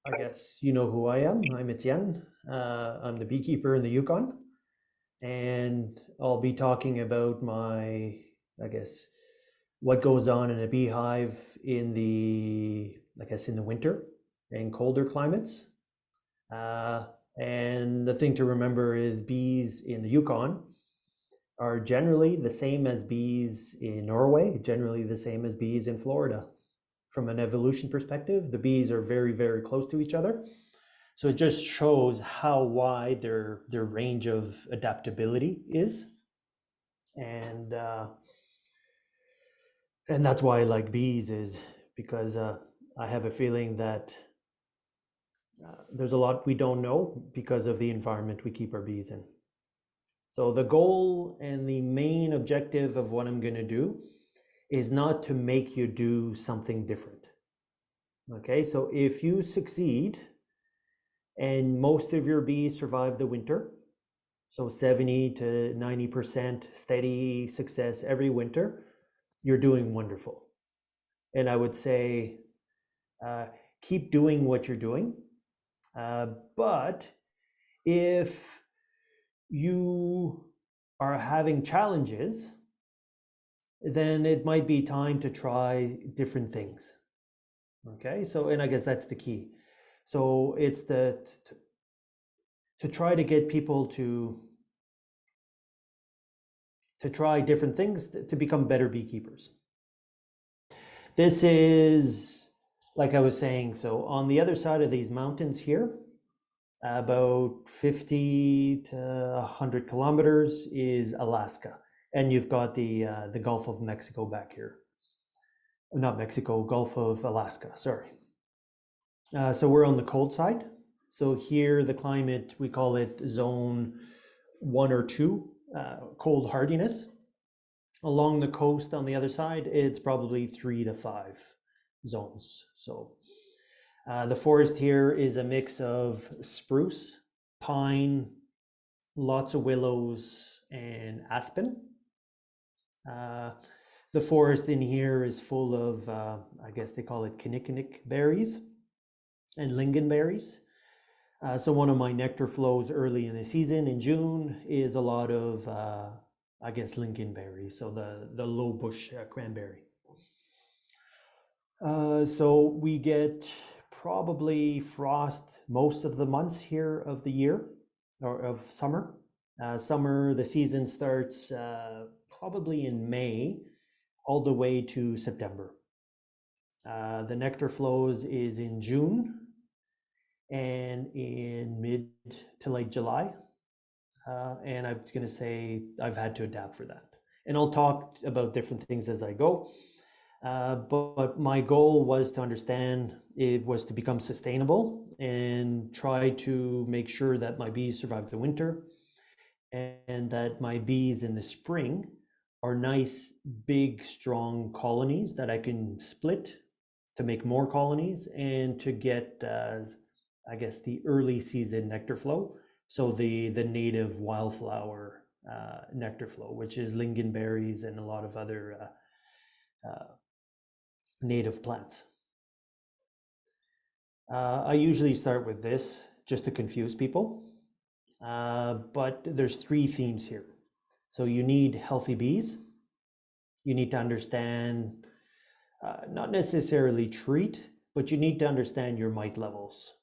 I guess you know who I am. I'm Etienne. I'm the beekeeper in the Yukon, and I'll be talking about I guess, what goes on in a beehive in the winter and colder climates. And the thing to remember is bees in the Yukon are generally the same as bees in Norway, generally the same as bees in Florida. From an evolution perspective, the bees are very, very close to each other. So it just shows how wide their range of adaptability is, and and that's why I like bees is because I have a feeling that there's a lot we don't know because of the environment we keep our bees in. So the goal and the main objective of what I'm going to do is not to make you do something different. Okay, so if you succeed and most of your bees survive the winter, so 70 to 90% steady success every winter, you're doing wonderful. And I would say uh, keep doing what you're doing. But if you are having challenges, then it might be time to try different things. Okay, so, and I guess that's the key. So it's to try to get people to try different things to become better beekeepers. This is, like I was saying, so on the other side of these mountains here, about 50 to 100 kilometers is Alaska. And you've got the Gulf of Mexico back here. Not Mexico, Gulf of Alaska, sorry. So we're on the cold side. So here, the climate, we call it zone 1 or 2, cold hardiness. Along the coast on the other side, it's probably 3 to 5 zones. So the forest here is a mix of spruce, pine, lots of willows, and aspen. The forest in here is full of, I guess they call it kinnikinick berries and lingonberries. So one of my nectar flows early in the season in June is a lot of, I guess, lingonberries, so the low bush cranberry. So we get probably frost most of the months here of the year or of summer. Summer, the season starts probably in May all the way to September. The nectar flows is in June and in mid to late July. And I'm going to say I've had to adapt for that. And I'll talk about different things as I go. But my goal was to understand it was to become sustainable and try to make sure that my bees survive the winter and that my bees in the spring are nice, big, strong colonies that I can split to make more colonies and to get, I guess, the early season nectar flow. So the native wildflower nectar flow, which is lingonberries and a lot of other native plants. I usually start with this just to confuse people, but there's 3 themes here. So you need healthy bees. You need to understand, not necessarily treat, but you need to understand your mite levels.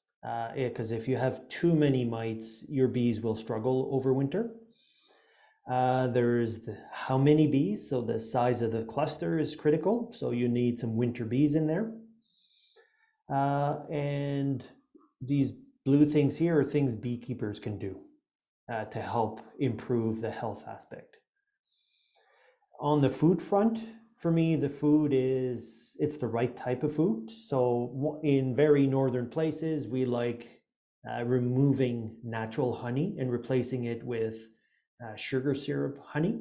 Because if you have too many mites, your bees will struggle over winter. There's how many bees, so the size of the cluster is critical. So you need some winter bees in there. And these blue things here are things beekeepers can do to help improve the health aspect. On the food front, for me, the food it's the right type of food. So in very northern places, we like removing natural honey and replacing it with sugar syrup honey.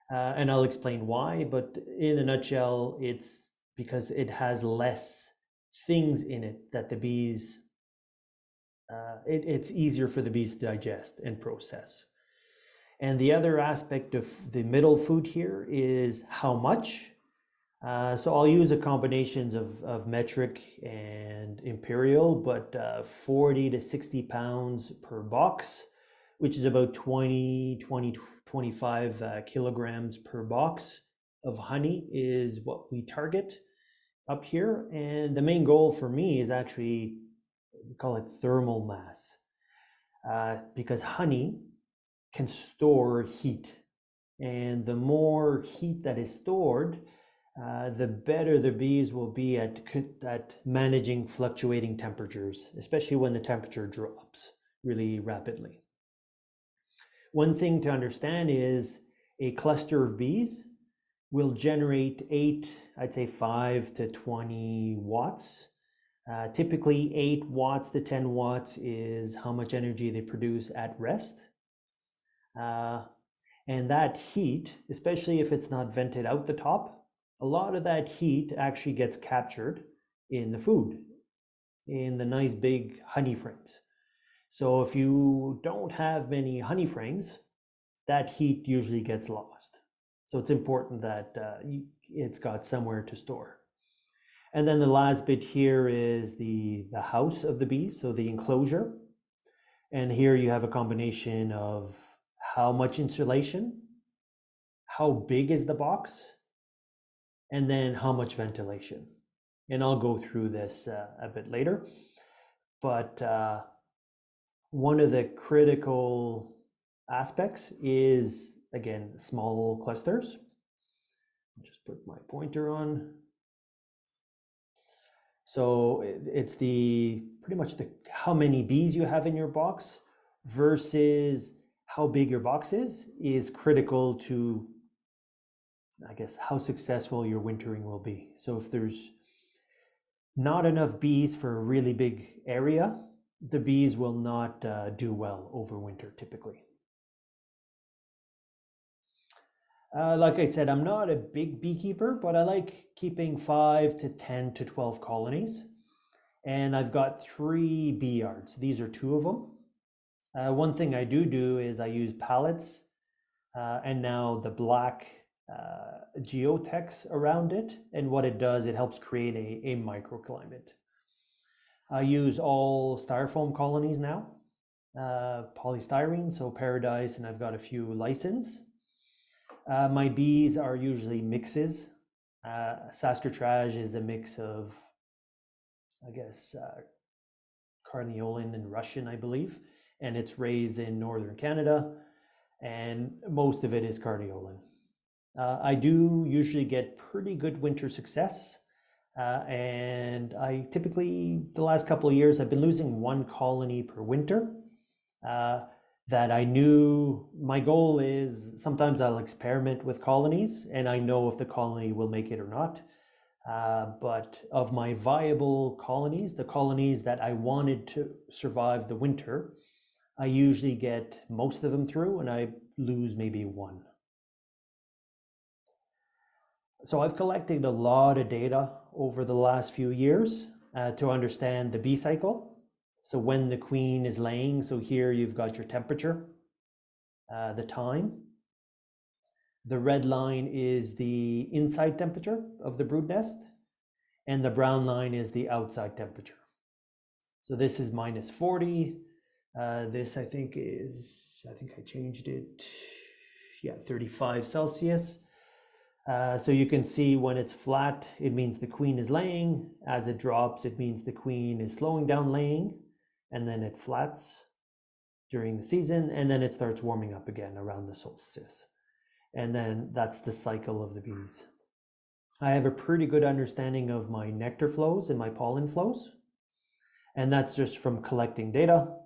And I'll explain why, but in a nutshell, it's because it has less things in it that the bees, it's easier for the bees to digest and process. And the other aspect of the middle food here is how much. So I'll use a combinations of metric and imperial, but 40 to 60 pounds per box, which is about 25 kilograms per box of honey is what we target up here. And the main goal for me is actually, we call it thermal mass, because honey can store heat. And the more heat that is stored, the better the bees will be at managing fluctuating temperatures, especially when the temperature drops really rapidly. One thing to understand is a cluster of bees will generate 5 to 20 watts. Typically 8 watts to 10 watts is how much energy they produce at rest. And that heat, especially if it's not vented out the top, a lot of that heat actually gets captured in the food, in the nice big honey frames. So if you don't have many honey frames, that heat usually gets lost. So it's important that it's got somewhere to store. And then the last bit here is the house of the bees, so the enclosure. And here you have a combination of how much insulation, how big is the box, and then how much ventilation. And I'll go through this a bit later. But one of the critical aspects is, again, small clusters. I'll just put my pointer on. So it's pretty much how many bees you have in your box versus how big your box is critical to, I guess, how successful your wintering will be. So if there's not enough bees for a really big area, the bees will not do well over winter typically. Like I said, I'm not a big beekeeper, but I like keeping 5 to 10 to 12 colonies. And I've got 3 bee yards. These are 2 of them. One thing I do is I use pallets and now the black geotex around it. And what it does, it helps create a microclimate. I use all styrofoam colonies now, polystyrene, so Paradise, and I've got a few license. My bees are usually mixes. Saskatchewan is a mix of, I guess, Carniolan and Russian, I believe, and it's raised in northern Canada, and most of it is Carniolan. I do usually get pretty good winter success, and I typically, the last couple of years, I've been losing 1 colony per winter. That I knew my goal is sometimes I'll experiment with colonies and I know if the colony will make it or not. But of my viable colonies, the colonies that I wanted to survive the winter, I usually get most of them through and I lose maybe 1. So I've collected a lot of data over the last few years to understand the bee cycle. So when the queen is laying, so here you've got your temperature, the time. The red line is the inside temperature of the brood nest, and the brown line is the outside temperature. So this is minus 40. This I think I changed it, 35 Celsius. So you can see when it's flat, it means the queen is laying. As it drops, it means the queen is slowing down laying. And then it flats during the season, and then it starts warming up again around the solstice. And then that's the cycle of the bees. I have a pretty good understanding of my nectar flows and my pollen flows. And that's just from collecting data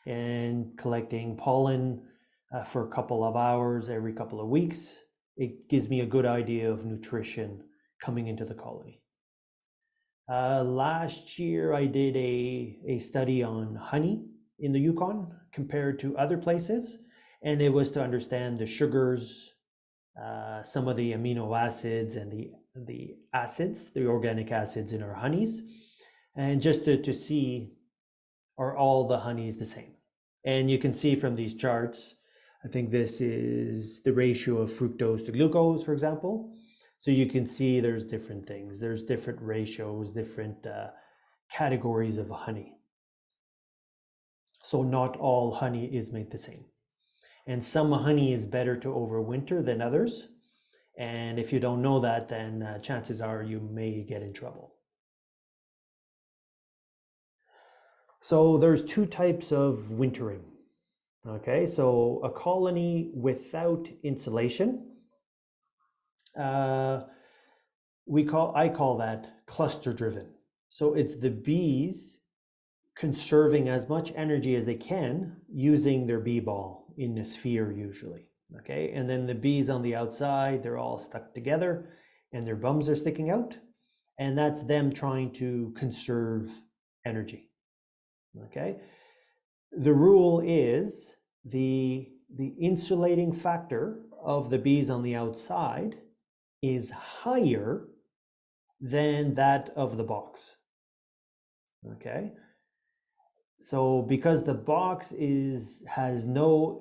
and collecting pollen for a couple of hours every couple of weeks. It gives me a good idea of nutrition coming into the colony. Last year, I did a study on honey in the Yukon compared to other places, and it was to understand the sugars, some of the amino acids and the acids, the organic acids in our honeys, and just to see, are all the honeys the same? And you can see from these charts, I think this is the ratio of fructose to glucose, for example. So you can see there's different things. There's different ratios, different categories of honey. So not all honey is made the same. And some honey is better to overwinter than others. And if you don't know that, then chances are you may get in trouble. So there's two types of wintering. Okay, so a colony without insulation, I call that cluster driven. So it's the bees conserving as much energy as they can using their bee ball in a sphere usually. Okay, and then the bees on the outside, they're all stuck together and their bums are sticking out, and that's them trying to conserve energy. Okay, the rule is the insulating factor of the bees on the outside is higher than that of the box. Okay, so because the box has no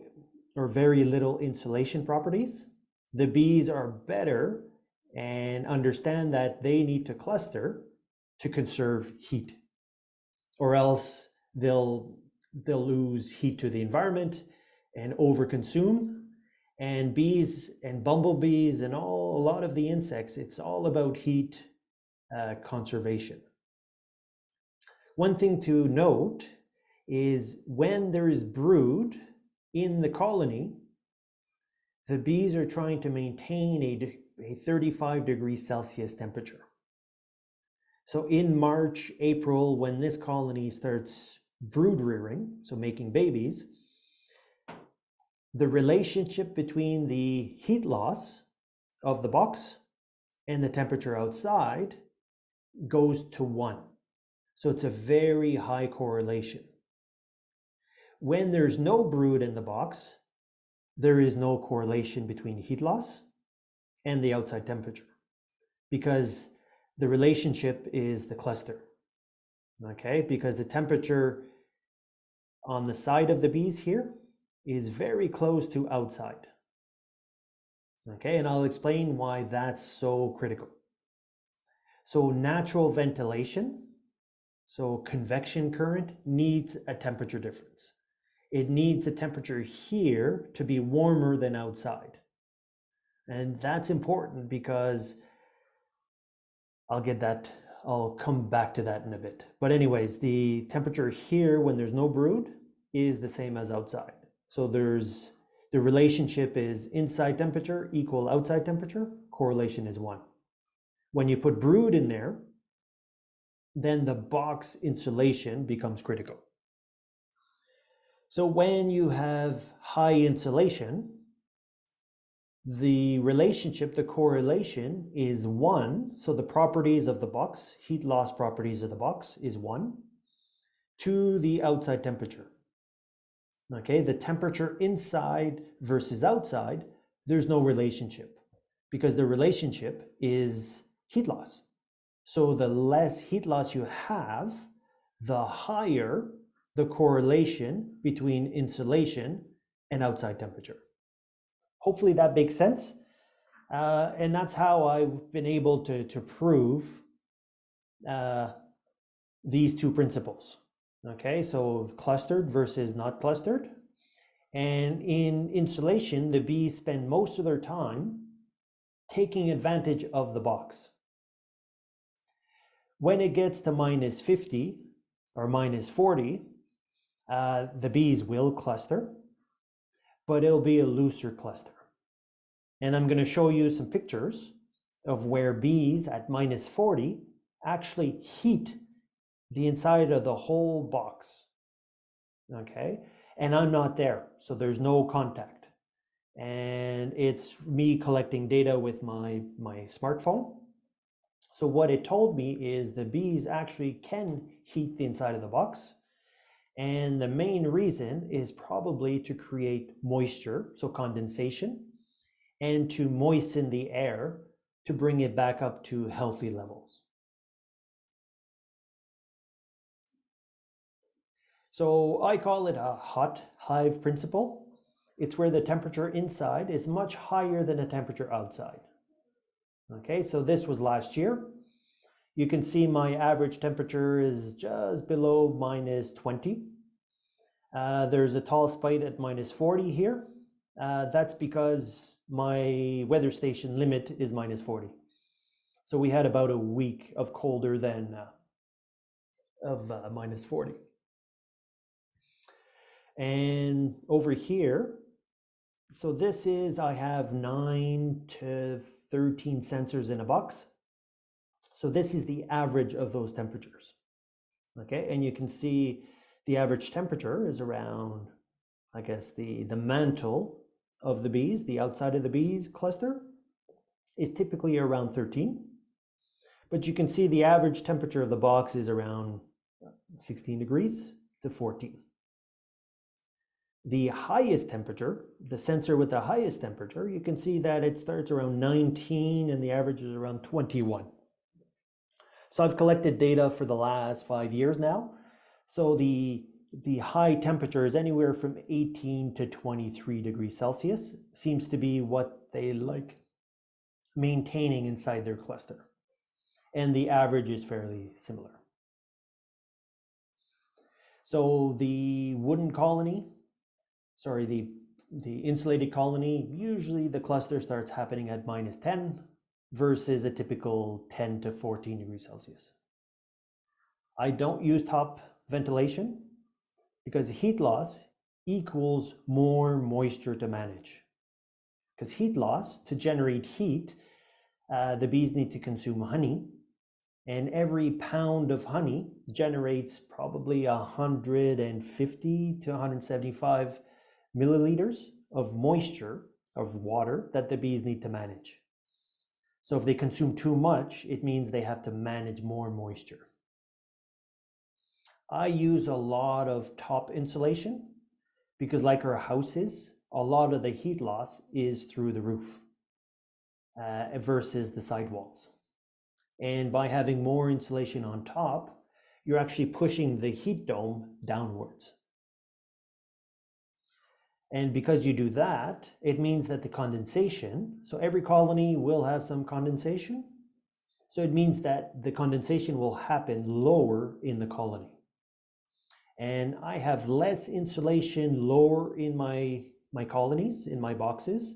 or very little insulation properties, the bees are better and understand that they need to cluster to conserve heat, or else they'll lose heat to the environment and overconsume. And bees and bumblebees and a lot of the insects, it's all about heat conservation. One thing to note is when there is brood in the colony, the bees are trying to maintain a 35 degrees Celsius temperature. So in March, April, when this colony starts brood rearing, so making babies, the relationship between the heat loss of the box and the temperature outside goes to 1. So it's a very high correlation. When there's no brood in the box, there is no correlation between heat loss and the outside temperature, because the relationship is the cluster. Okay, because the temperature on the side of the bees here is very close to outside. Okay, and I'll explain why that's so critical. So natural ventilation, so convection current, needs a temperature difference. It needs a temperature here to be warmer than outside. And that's important because I'll come back to that in a bit. But anyways, the temperature here when there's no brood is the same as outside. So the relationship is inside temperature equal outside temperature, correlation is 1. When you put brood in there, then the box insulation becomes critical. So when you have high insulation, the relationship, the correlation is 1. So the properties of the box, heat loss properties of the box is 1 to the outside temperature. Okay, the temperature inside versus outside, there's no relationship because the relationship is heat loss. So the less heat loss you have, the higher the correlation between insulation and outside temperature. Hopefully that makes sense. And that's how I've been able to prove these two principles. Okay, so clustered versus not clustered. And in insulation, the bees spend most of their time taking advantage of the box. When it gets to minus 50 or minus 40, the bees will cluster, but it'll be a looser cluster. And I'm going to show you some pictures of where bees at minus 40 actually heat the inside of the whole box. Okay, and I'm not there, so there's no contact. And it's me collecting data with my smartphone. So what it told me is the bees actually can heat the inside of the box. And the main reason is probably to create moisture, so condensation, and to moisten the air to bring it back up to healthy levels. So I call it a hot hive principle. It's where the temperature inside is much higher than the temperature outside. Okay, so this was last year. You can see my average temperature is just below -20. There's a tall spike at -40 here. That's because my weather station limit is -40. So we had about a week of colder than -40. And over here, so this is, I have 9 to 13 sensors in a box. So this is the average of those temperatures. Okay, and you can see the average temperature is around, I guess, the mantle of the bees, the outside of the bees cluster, is typically around 13. But you can see the average temperature of the box is around 16 degrees to 14. The highest temperature, the sensor with the highest temperature, you can see that it starts around 19 and the average is around 21. So I've collected data for the last 5 years now. So the high temperature is anywhere from 18 to 23 degrees Celsius, seems to be what they like maintaining inside their cluster. And the average is fairly similar. So the wooden colony, sorry, the insulated colony, usually the cluster starts happening at -10 versus a typical 10 to 14 degrees Celsius. I don't use top ventilation because heat loss equals more moisture to manage. Because heat loss, to generate heat, the bees need to consume honey, and every pound of honey generates probably 150 to 175 milliliters of moisture, of water, that the bees need to manage. So if they consume too much, it means they have to manage more moisture. I use a lot of top insulation because, like our houses, a lot of the heat loss is through the roof versus the sidewalls. And by having more insulation on top, you're actually pushing the heat dome downwards. And because you do that, it means that the condensation, so every colony will have some condensation. So it means that the condensation will happen lower in the colony. And I have less insulation lower in my colonies, in my boxes,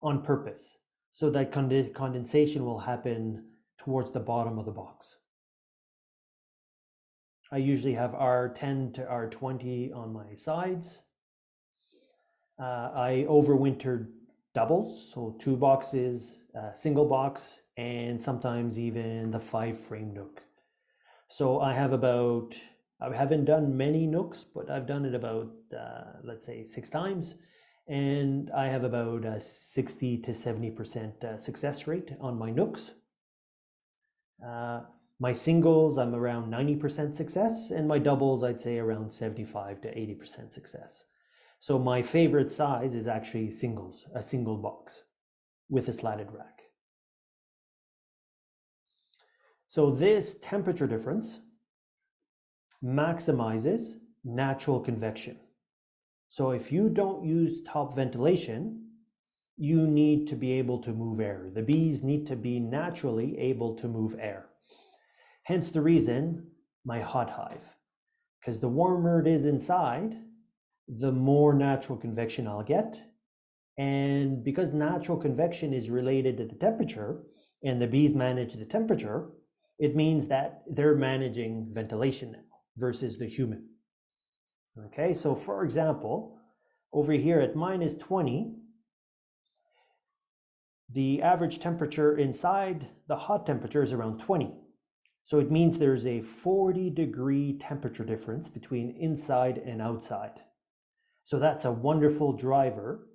on purpose, so that condensation will happen towards the bottom of the box. I usually have R10 to R20 on my sides. I overwintered doubles, so 2 boxes, single box, and sometimes even the 5 frame nook. So I haven't done many nooks, but I've done it about, let's say 6 times. And I have about a 60 to 70% success rate on my nooks. My singles, I'm around 90% success, and my doubles, I'd say around 75 to 80% success. So my favorite size is actually singles, a single box with a slatted rack. So this temperature difference maximizes natural convection. So if you don't use top ventilation, you need to be able to move air. The bees need to be naturally able to move air. Hence the reason my hot hive, because the warmer it is inside, the more natural convection I'll get. And because natural convection is related to the temperature and the bees manage the temperature, it means that they're managing ventilation now versus the human. Okay, so for example, over here at -20, the average temperature inside the hot temperature is around 20. So it means there's a 40-degree temperature difference between inside and outside. So that's a wonderful driver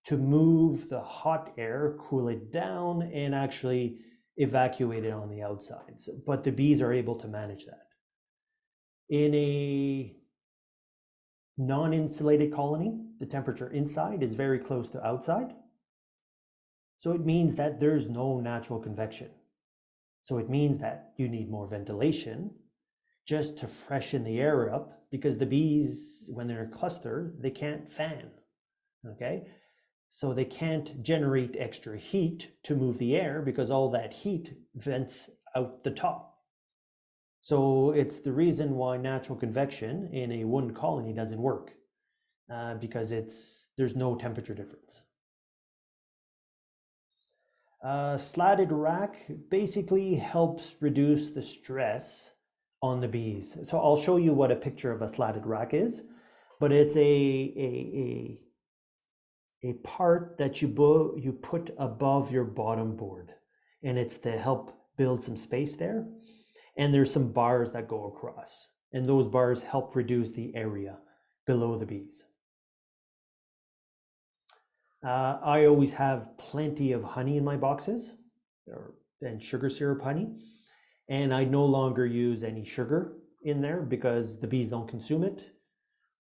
to move the hot air, cool it down, and actually evacuate it on the outside. But the bees are able to manage that. In a non-insulated colony, the temperature inside is very close to outside. So it means that there's no natural convection. So it means that you need more ventilation just to freshen the air up, because the bees, when they're in a cluster, they can't fan, okay? So they can't generate extra heat to move the air because all that heat vents out the top. So it's the reason why natural convection in a one colony doesn't work, because there's no temperature difference. Slatted rack basically helps reduce the stress on the bees. So I'll show you what a picture of a slatted rack is, but it's a part that you put above your bottom board, and it's to help build some space there. And there's some bars that go across, and those bars help reduce the area below the bees. I always have plenty of honey in my boxes, and sugar syrup honey, and I no longer use any sugar in there because the bees don't consume it,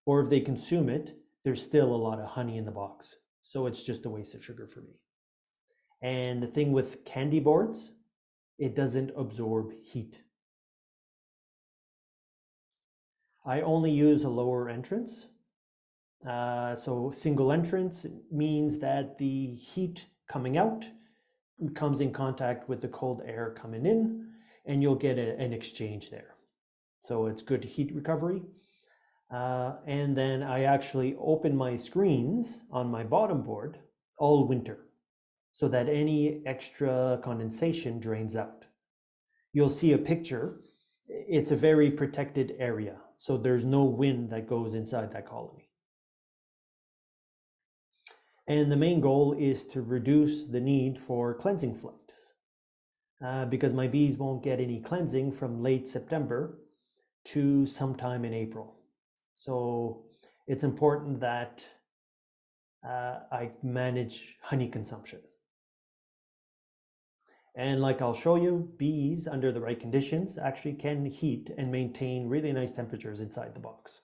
or if they consume it, there's still a lot of honey in the box, so it's just a waste of sugar for me. And the thing with candy boards, it doesn't absorb heat. I only use a lower entrance. So single entrance means that the heat coming out comes in contact with the cold air coming in, and you'll get an exchange there. So it's good heat recovery. And then I actually open my screens on my bottom board all winter so that any extra condensation drains out. You'll see a picture. It's a very protected area, so there's no wind that goes inside that colony. And the main goal is to reduce the need for cleansing flight, because my bees won't get any cleansing from late September to sometime in April. So it's important that I manage honey consumption. And like I'll show you, bees under the right conditions actually can heat and maintain really nice temperatures inside the box.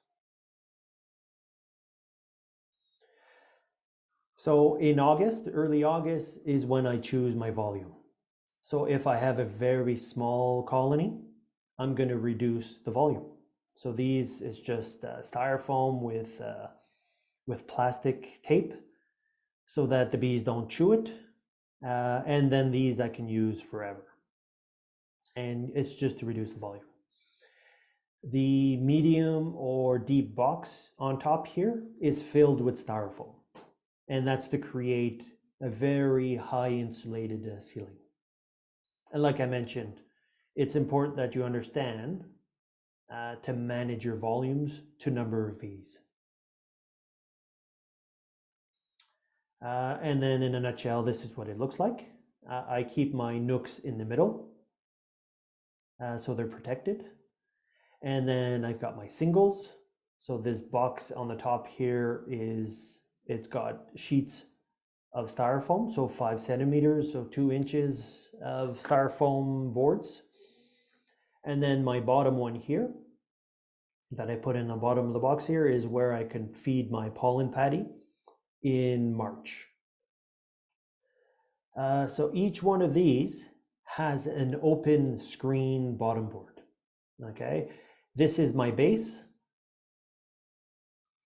So in August, early August is when I choose my volume. So if I have a very small colony, I'm going to reduce the volume. So these is just styrofoam with plastic tape so that the bees don't chew it. And then these I can use forever. And it's just to reduce the volume. The medium or deep box on top here is filled with styrofoam. And that's to create a very high insulated ceiling. And like I mentioned, it's important that you understand to manage your volumes to number of bees. And then in a nutshell, this is what it looks like. I keep my nooks in the middle, so they're protected. And then I've got my singles. So this box on the top here it's got sheets of styrofoam, so 5 centimeters, so 2 inches of styrofoam boards. And then my bottom one here that I put in the bottom of the box here is where I can feed my pollen patty in March. So each one of these has an open screen bottom board. Okay, this is my base.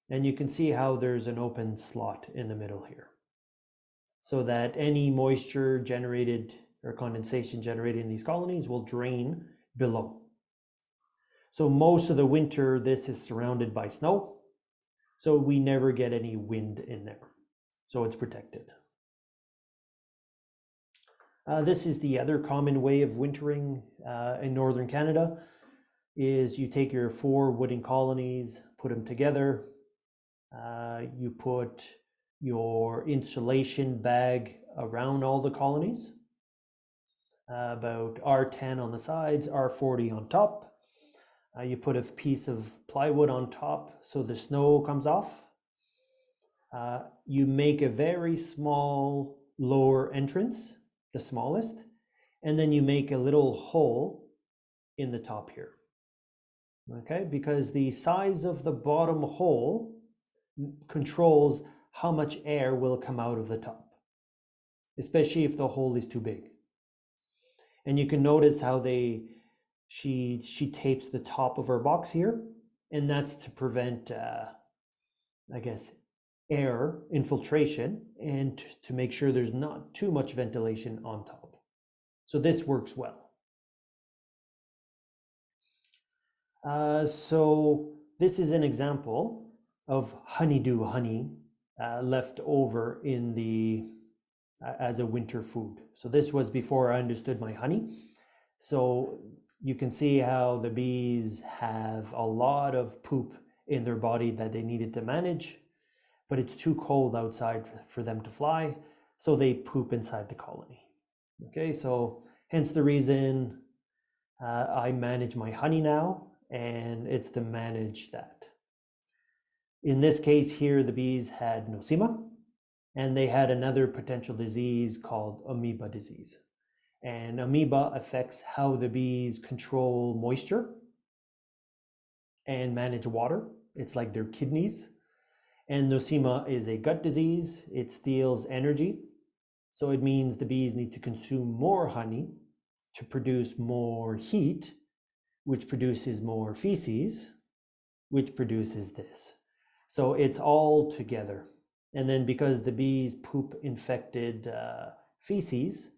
And you can see how there's an open slot in the middle here, so that any moisture generated or condensation generated in these colonies will drain below. So most of the winter, this is surrounded by snow, so we never get any wind in there. So it's protected. This is the other common way of wintering in northern Canada, is you take your 4 wooden colonies, put them together, you put your insulation bag around all the colonies, about R10 on the sides, R40 on top. You put a piece of plywood on top so the snow comes off. You make a very small lower entrance, the smallest, and then you make a little hole in the top here. Okay, because the size of the bottom hole controls how much air will come out of the top, especially if the hole is too big. And you can notice how she tapes the top of her box here, and that's to prevent, I guess, air infiltration and to make sure there's not too much ventilation on top. So this works well. So this is an example of honeydew honey left over in the as a winter food. So this was before I understood my honey. So you can see how the bees have a lot of poop in their body that they needed to manage, but it's too cold outside for them to fly, so they poop inside the colony. Okay, so hence the reason I manage my honey now, and it's to manage that. In this case here, the bees had nosema, and they had another potential disease called amoeba disease. And amoeba affects how the bees control moisture and manage water. It's like their kidneys. And nosema is a gut disease. It steals energy. So it means the bees need to consume more honey to produce more heat, which produces more feces, which produces this. So it's all together. And then because the bees poop infected feces,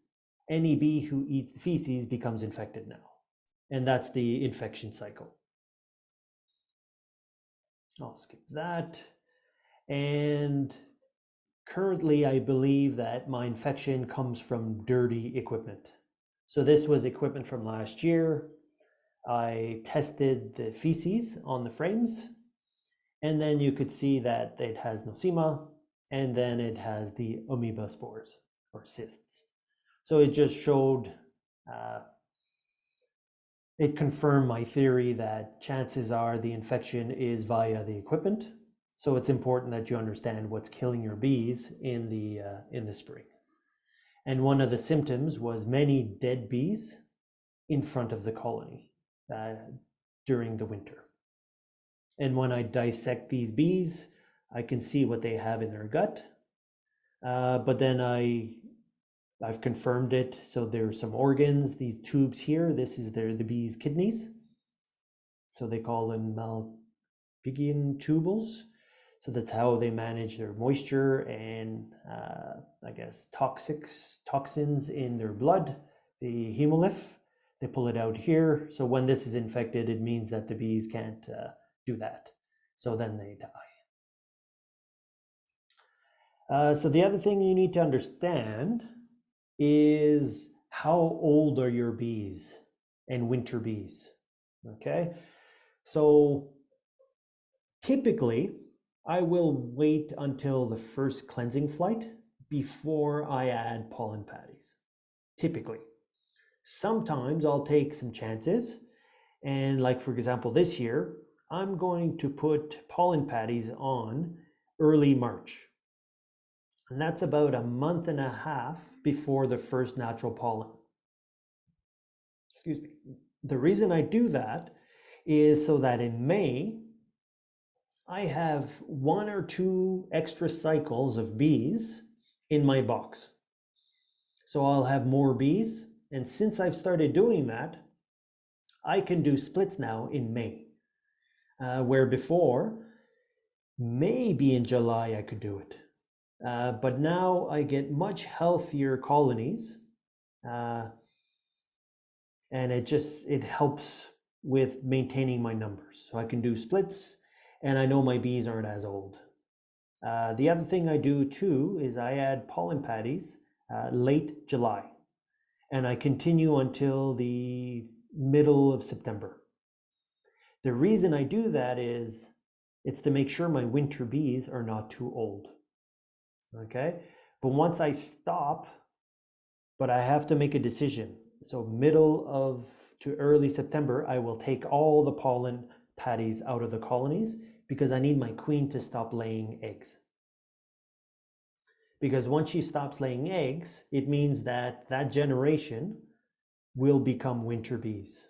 any bee who eats the feces becomes infected now. And that's the infection cycle. I'll skip that. And currently, I believe that my infection comes from dirty equipment. So this was equipment from last year. I tested the feces on the frames, and then you could see that it has nosema, and then it has the amoeba spores or cysts. So it just showed, it confirmed my theory that chances are the infection is via the equipment. So it's important that you understand what's killing your bees in the spring. And one of the symptoms was many dead bees in front of the colony during the winter. And when I dissect these bees, I can see what they have in their gut. But then I've confirmed it. So there's some organs, these tubes here. This is the bees' kidneys. So they call them Malpighian tubules. So that's how they manage their moisture and I guess toxins in their blood, the hemolymph. They pull it out here. So when this is infected, it means that the bees can't do that. So then they die. So the other thing you need to understand is how old are your bees and winter bees, okay? So typically, I will wait until the first cleansing flight before I add pollen patties, typically. Sometimes I'll take some chances, and like for example this year, I'm going to put pollen patties on early March. And that's about a month and a half before the first natural pollen. Excuse me. The reason I do that is so that in May, I have 1 or 2 extra cycles of bees in my box. So I'll have more bees. And since I've started doing that, I can do splits now in May, where before, maybe in July I could do it. But now I get much healthier colonies, and it helps with maintaining my numbers. So I can do splits, and I know my bees aren't as old. The other thing I do too is I add pollen patties late July, and I continue until the middle of September. The reason I do that is it's to make sure my winter bees are not too old. Okay, but once I stop, but I have to make a decision. So middle to early September, I will take all the pollen patties out of the colonies because I need my queen to stop laying eggs. Because once she stops laying eggs, it means that that generation will become winter bees.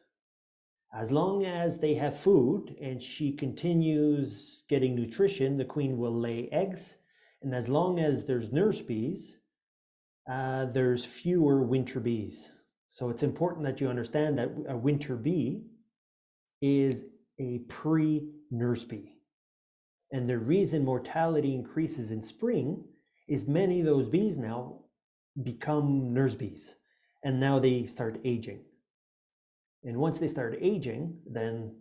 As long as they have food and she continues getting nutrition, the queen will lay eggs. And as long as there's nurse bees, there's fewer winter bees. So it's important that you understand that a winter bee is a pre-nurse bee. And the reason mortality increases in spring is many of those bees now become nurse bees, and now they start aging. And once they start aging, then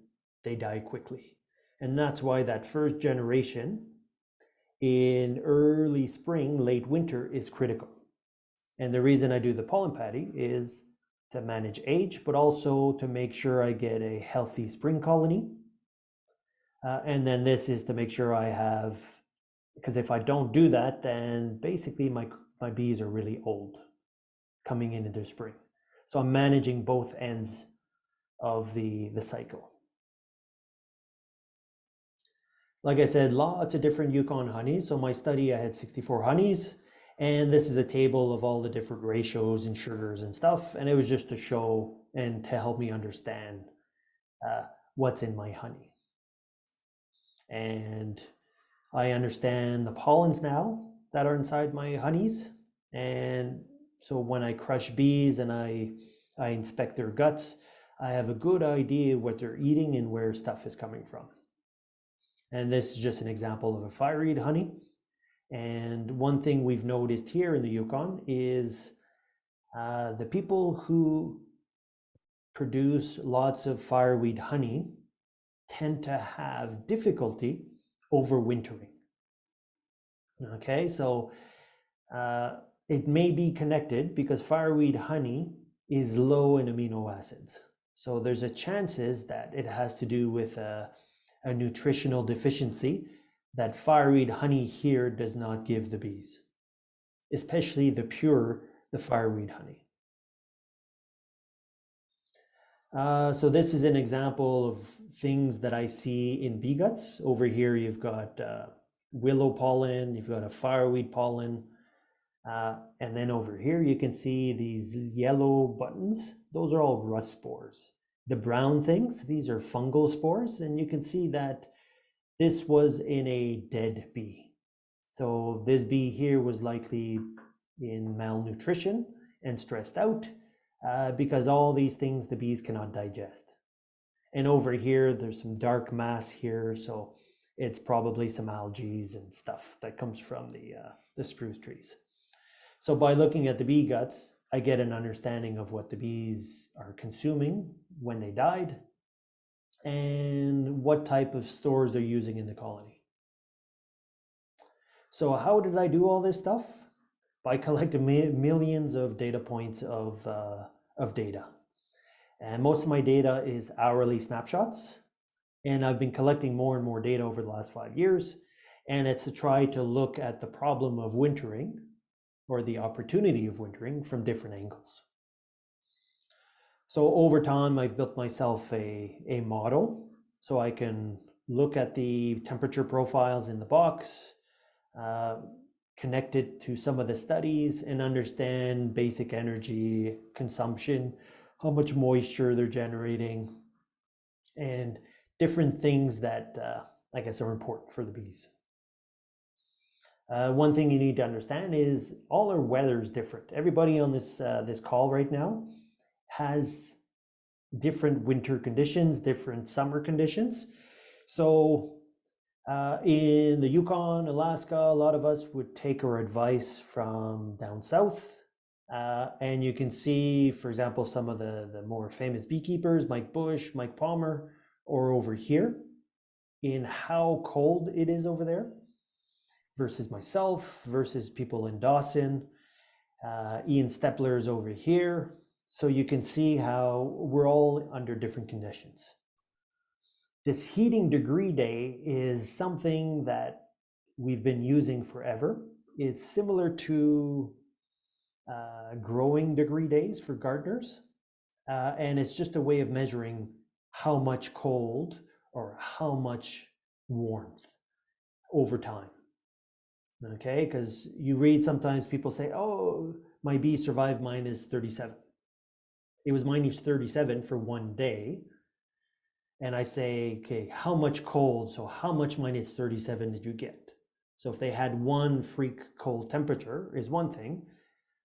they die quickly. And that's why that first generation in early spring, late winter is critical. And the reason I do the pollen patty is to manage age, but also to make sure I get a healthy spring colony. And then this is to make sure I have, because if I don't do that, then basically my bees are really old coming into spring. So I'm managing both ends of the cycle. Like I said, lots of different Yukon honeys. So my study, I had 64 honeys, and this is a table of all the different ratios and sugars and stuff. And it was just to show and to help me understand what's in my honey. And I understand the pollens now that are inside my honeys. And so when I crush bees and I inspect their guts, I have a good idea what they're eating and where stuff is coming from. And this is just an example of a fireweed honey. And one thing we've noticed here in the Yukon is the people who produce lots of fireweed honey tend to have difficulty overwintering. Okay, so it may be connected because fireweed honey is low in amino acids. So there's a chances that it has to do with a nutritional deficiency that fireweed honey here does not give the bees, especially the fireweed honey. So this is an example of things that I see in bee guts. Over here you've got willow pollen, you've got a fireweed pollen, and then over here you can see these yellow buttons. Those are all rust spores. The brown things, these are fungal spores, and you can see that this was in a dead bee. So this bee here was likely in malnutrition and stressed out because all these things the bees cannot digest. And over here, there's some dark mass here, so it's probably some algae and stuff that comes from the spruce trees. So by looking at the bee guts, I get an understanding of what the bees are consuming when they died and what type of stores they're using in the colony. So how did I do all this stuff? By collecting millions of data points of data. And most of my data is hourly snapshots. And I've been collecting more and more data over the last 5 years. And it's to try to look at the problem of wintering or the opportunity of wintering from different angles. So over time, I've built myself a model so I can look at the temperature profiles in the box, connect it to some of the studies and understand basic energy consumption, how much moisture they're generating, and different things that I guess are important for the bees. One thing you need to understand is all our weather is different. Everybody on this call right now has different winter conditions, different summer conditions. So in the Yukon, Alaska, a lot of us would take our advice from down south. And you can see, for example, some of the more famous beekeepers, Mike Bush, Mike Palmer, or over here, in how cold it is over there versus myself, versus people in Dawson. Ian Stepler is over here. So you can see how we're all under different conditions. This heating degree day is something that we've been using forever. It's similar to growing degree days for gardeners. And it's just a way of measuring how much cold or how much warmth over time. Okay, because you read sometimes people say, oh, my bee survived -37. It was -37 for one day. And I say, okay, how much cold? So how much -37 did you get? So if they had one freak cold temperature is one thing.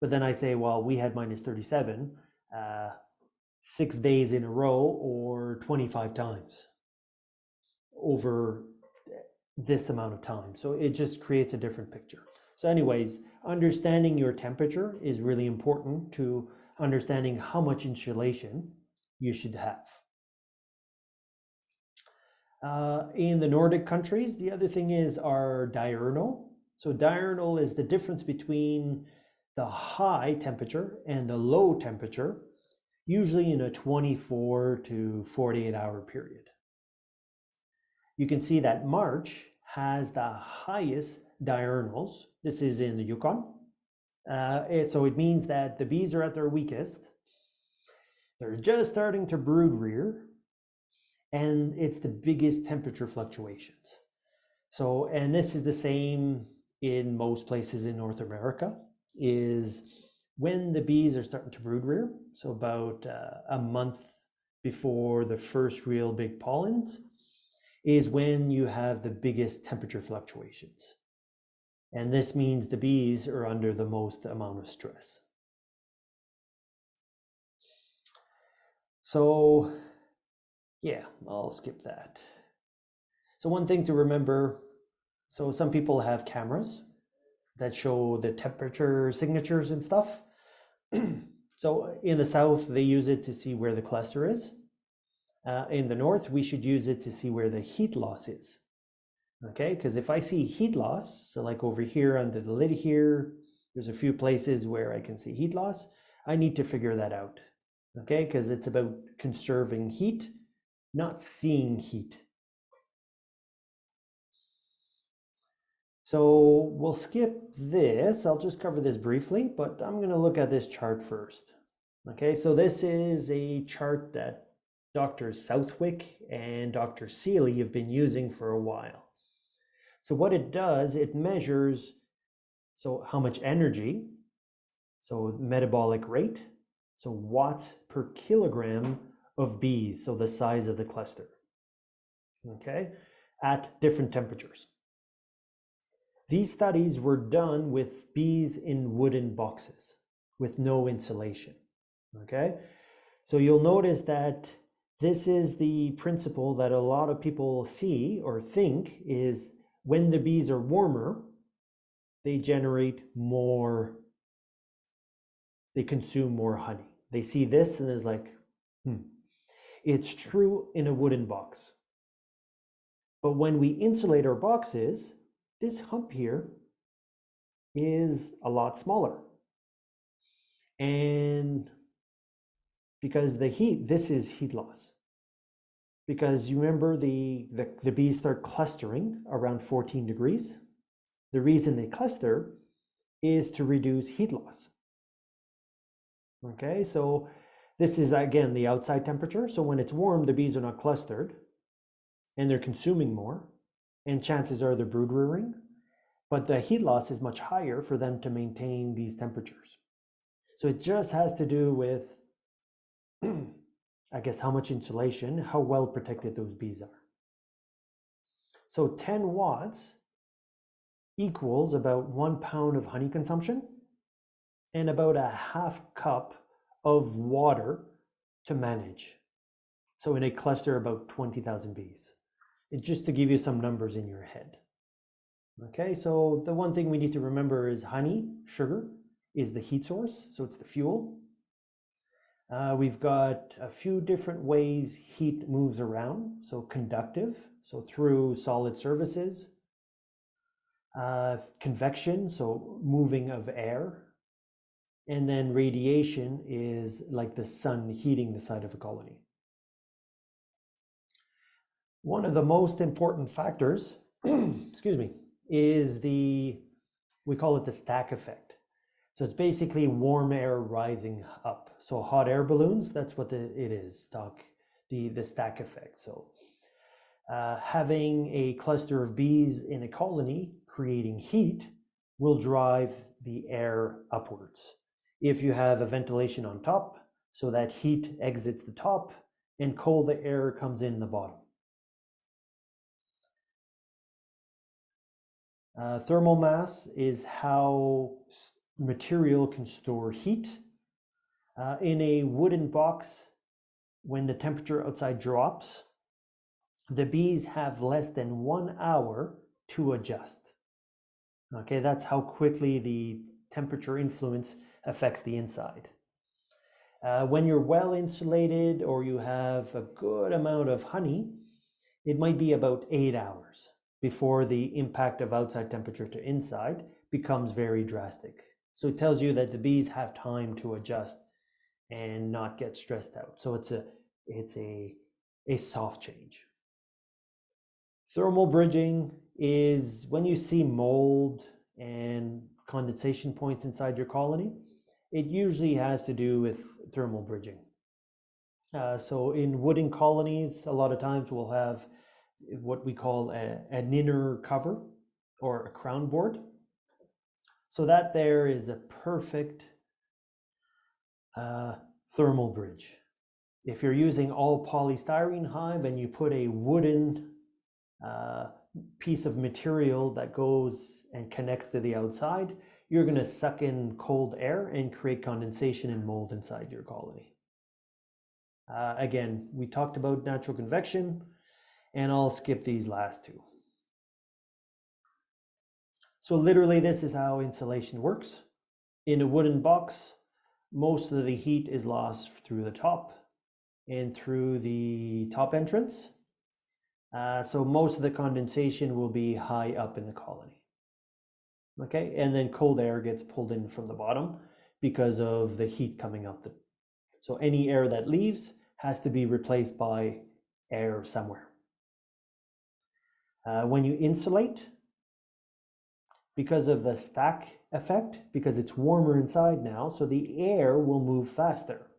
But then I say, well, we had -37 6 days in a row or 25 times over this amount of time. So it just creates a different picture. So anyways, understanding your temperature is really important to understanding how much insulation you should have. In the Nordic countries, the other thing is our diurnal. So diurnal is the difference between the high temperature and the low temperature, usually in a 24 to 48 hour period. You can see that March has the highest diurnals. This is in the Yukon. So it means that the bees are at their weakest. They're just starting to brood rear, and it's the biggest temperature fluctuations. So, and this is the same in most places in North America, is when the bees are starting to brood rear, so about a month before the first real big pollens, is when you have the biggest temperature fluctuations. And this means the bees are under the most amount of stress. So yeah, I'll skip that. So one thing to remember, so some people have cameras that show the temperature signatures and stuff. So in the south, they use it to see where the cluster is. In the north, we should use it to see where the heat loss is. Okay, because if I see heat loss, so like over here under the lid here, there's a few places where I can see heat loss. I need to figure that out. Okay, because it's about conserving heat, not seeing heat. So we'll skip this. I'll just cover this briefly, but I'm going to look at this chart first. Okay, so this is a chart that Dr. Southwick and Dr. Seeley have been using for a while. So what it does, it measures so how much energy, so metabolic rate, so watts per kilogram of bees, so the size of the cluster, okay, at different temperatures. These studies were done with bees in wooden boxes with no insulation, okay? So you'll notice that this is the principle that a lot of people see or think is when the bees are warmer, they generate more, they consume more honey. They see this and it's like, It's true in a wooden box. But when we insulate our boxes, this hump here is a lot smaller. And because the heat, this is heat loss. Because you remember the bees start clustering around 14 degrees. The reason they cluster is to reduce heat loss. Okay, so this is again the outside temperature. So when it's warm, the bees are not clustered and they're consuming more, and chances are they're brood rearing, but the heat loss is much higher for them to maintain these temperatures. So it just has to do with, I guess, how much insulation, how well protected those bees are. So 10 watts equals about 1 pound of honey consumption and about a half cup of water to manage. So in a cluster, about 20,000 bees. And just to give you some numbers in your head. Okay, so the one thing we need to remember is honey, sugar, is the heat source, so it's the fuel. We've got a few different ways heat moves around. So conductive, so through solid surfaces. Convection, so moving of air. And then radiation is like the sun heating the side of a colony. One of the most important factors, excuse me, is we call it the stack effect. So it's basically warm air rising up. So hot air balloons, that's what it is, the stack effect. So having a cluster of bees in a colony creating heat will drive the air upwards. If you have a ventilation on top, so that heat exits the top and cold air comes in the bottom. Thermal mass is how material can store heat. In a wooden box, when the temperature outside drops, the bees have less than 1 hour to adjust. Okay, that's how quickly the temperature influence affects the inside. When you're well insulated or you have a good amount of honey, it might be about 8 hours before the impact of outside temperature to inside becomes very drastic. So it tells you that the bees have time to adjust and not get stressed out. So it's a soft change. Thermal bridging is when you see mold and condensation points inside your colony. It usually has to do with thermal bridging. So in wooden colonies, a lot of times we'll have what we call an inner cover or a crown board. So that there is a perfect thermal bridge. If you're using all polystyrene hive and you put a wooden piece of material that goes and connects to the outside, you're going to suck in cold air and create condensation and mold inside your colony. Again, we talked about natural convection, and I'll skip these last two. So literally, this is how insulation works. In a wooden box, most of the heat is lost through the top and through the top entrance. So most of the condensation will be high up in the colony. Okay, and then cold air gets pulled in from the bottom because of the heat coming up. So any air that leaves has to be replaced by air somewhere. When you insulate, because of the stack effect, because it's warmer inside now, so the air will move faster.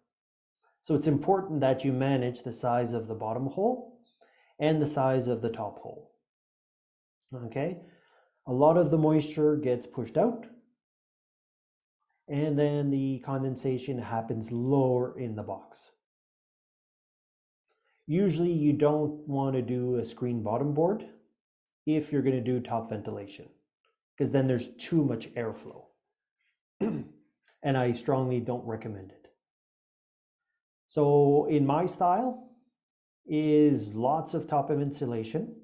So it's important that you manage the size of the bottom hole and the size of the top hole. Okay, a lot of the moisture gets pushed out, and then the condensation happens lower in the box. Usually you don't want to do a screen bottom board if you're going to do top ventilation, because then there's too much airflow. And I strongly don't recommend it. So in my style is lots of top of insulation.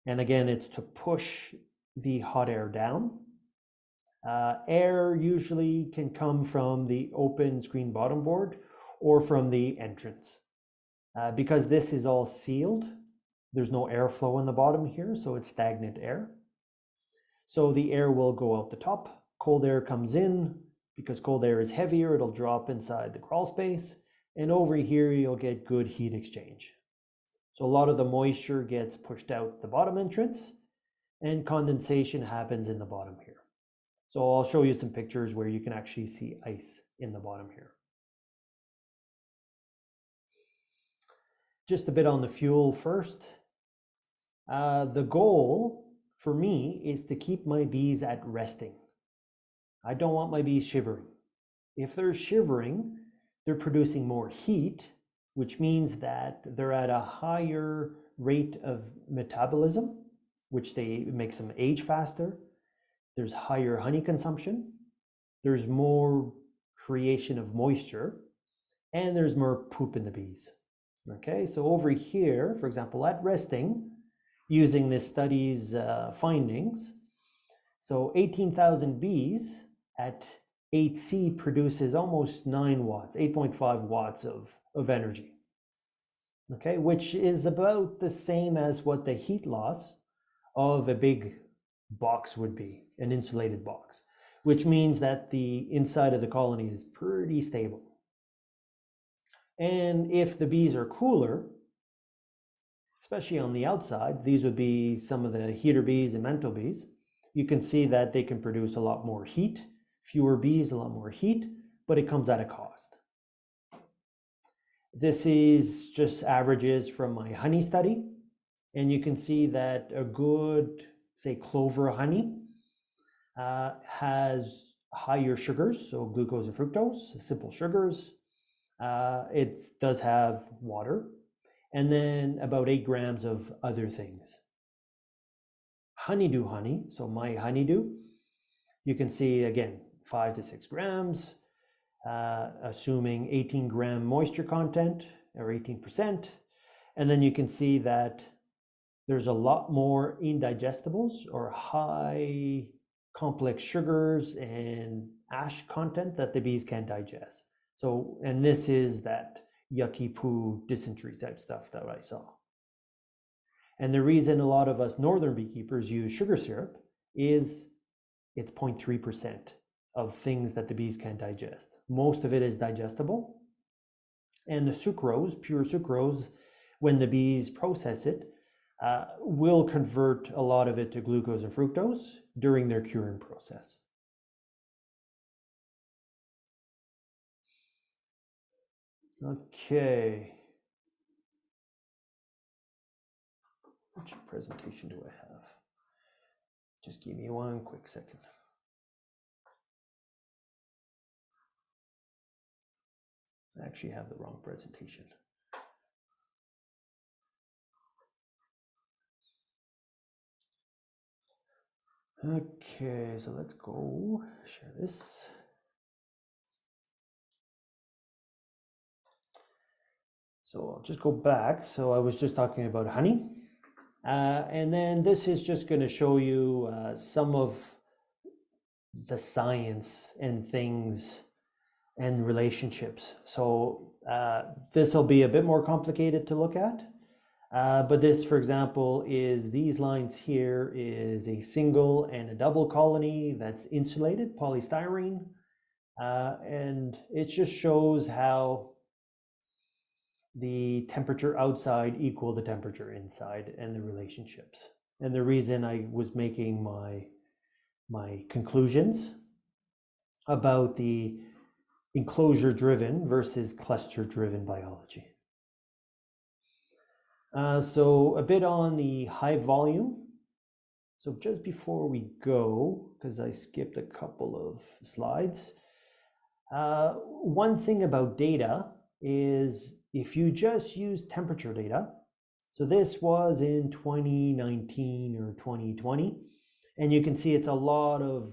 And again, it's to push the hot air down. Air usually can come from the open screen bottom board or from the entrance. Because this is all sealed, there's no airflow in the bottom here, so it's stagnant air. So the air will go out the top, cold air comes in. Because cold air is heavier, it'll drop inside the crawl space, and over here you'll get good heat exchange. So a lot of the moisture gets pushed out the bottom entrance, and condensation happens in the bottom here. So I'll show you some pictures where you can actually see ice in the bottom here. Just a bit on the fuel first. The goal for me is to keep my bees at resting. I don't want my bees shivering. If they're shivering, they're producing more heat, which means that they're at a higher rate of metabolism, which makes them age faster. There's higher honey consumption. There's more creation of moisture, and there's more poop in the bees. Okay, so over here, for example, at resting, using this study's findings, so 18,000 bees at 8C produces almost 9 watts, 8.5 watts of energy, okay, which is about the same as what the heat loss of a big box would be, an insulated box, which means that the inside of the colony is pretty stable. And if the bees are cooler, especially on the outside, these would be some of the heater bees and mantle bees, you can see that they can produce a lot more heat. Fewer bees, a lot more heat, but it comes at a cost. This is just averages from my honey study, and you can see that a good, say, clover honey has higher sugars, so glucose and fructose, simple sugars. It does have water, and then about 8 grams of other things. Honeydew honey, so my honeydew, you can see again, 5 to 6 grams, assuming 18 gram moisture content or 18%. And then you can see that there's a lot more indigestibles or high complex sugars and ash content that the bees can't digest. So, and this is that yucky poo dysentery type stuff that I saw. And the reason a lot of us northern beekeepers use sugar syrup is it's 0.3% of things that the bees can't digest. Most of it is digestible. And the sucrose, pure sucrose, when the bees process it, will convert a lot of it to glucose and fructose during their curing process. Okay. Which presentation do I have? Just give me one quick second. I actually have the wrong presentation. Okay, so let's go share this. So I'll just go back. So I was just talking about honey. And then this is just going to show you some of the science and things and relationships. So this will be a bit more complicated to look at. But this, for example, is these lines here is a single and a double colony that's insulated, polystyrene. And it just shows how the temperature outside equal the temperature inside and the relationships. And the reason I was making my conclusions about the enclosure driven versus cluster driven biology. So a bit on the hive volume. So just before we go, because I skipped a couple of slides, one thing about data is if you just use temperature data, so this was in 2019 or 2020, and you can see it's a lot of,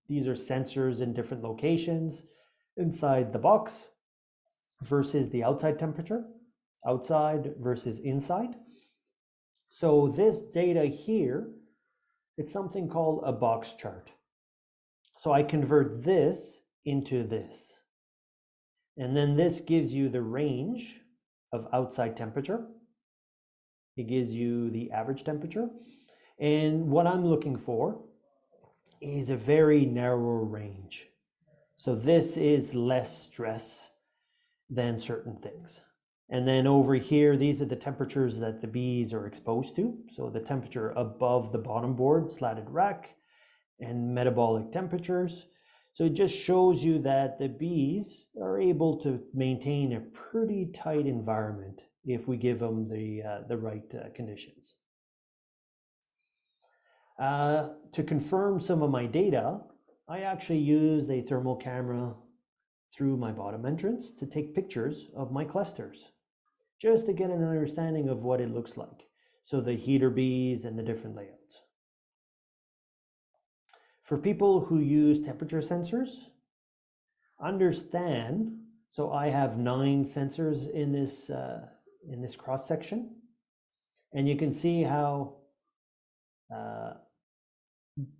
these are sensors in different locations inside the box versus the outside temperature, outside versus inside. So this data here, it's something called a box chart. So I convert this into this. And then this gives you the range of outside temperature. It gives you the average temperature. And what I'm looking for is a very narrow range. So this is less stress than certain things. And then over here, these are the temperatures that the bees are exposed to. So the temperature above the bottom board, slatted rack, and metabolic temperatures. So it just shows you that the bees are able to maintain a pretty tight environment if we give them the right conditions. To confirm some of my data, I actually used a thermal camera through my bottom entrance to take pictures of my clusters, just to get an understanding of what it looks like. So the heater bees and the different layouts. For people who use temperature sensors, understand, so I have 9 sensors in this cross section, and you can see how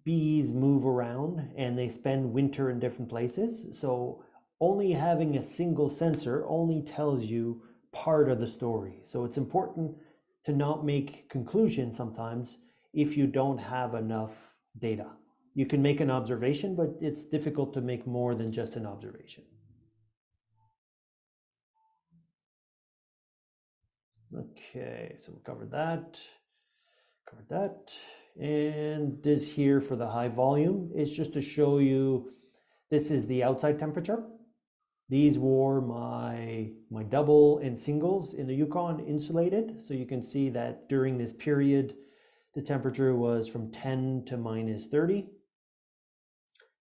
bees move around and they spend winter in different places. So only having a single sensor only tells you part of the story. So it's important to not make conclusions sometimes if you don't have enough data. You can make an observation, but it's difficult to make more than just an observation. Okay, so we covered that. And this here for the high volume is just to show you, this is the outside temperature. These were my double and singles in the Yukon insulated. So you can see that during this period, the temperature was from 10 to minus 30.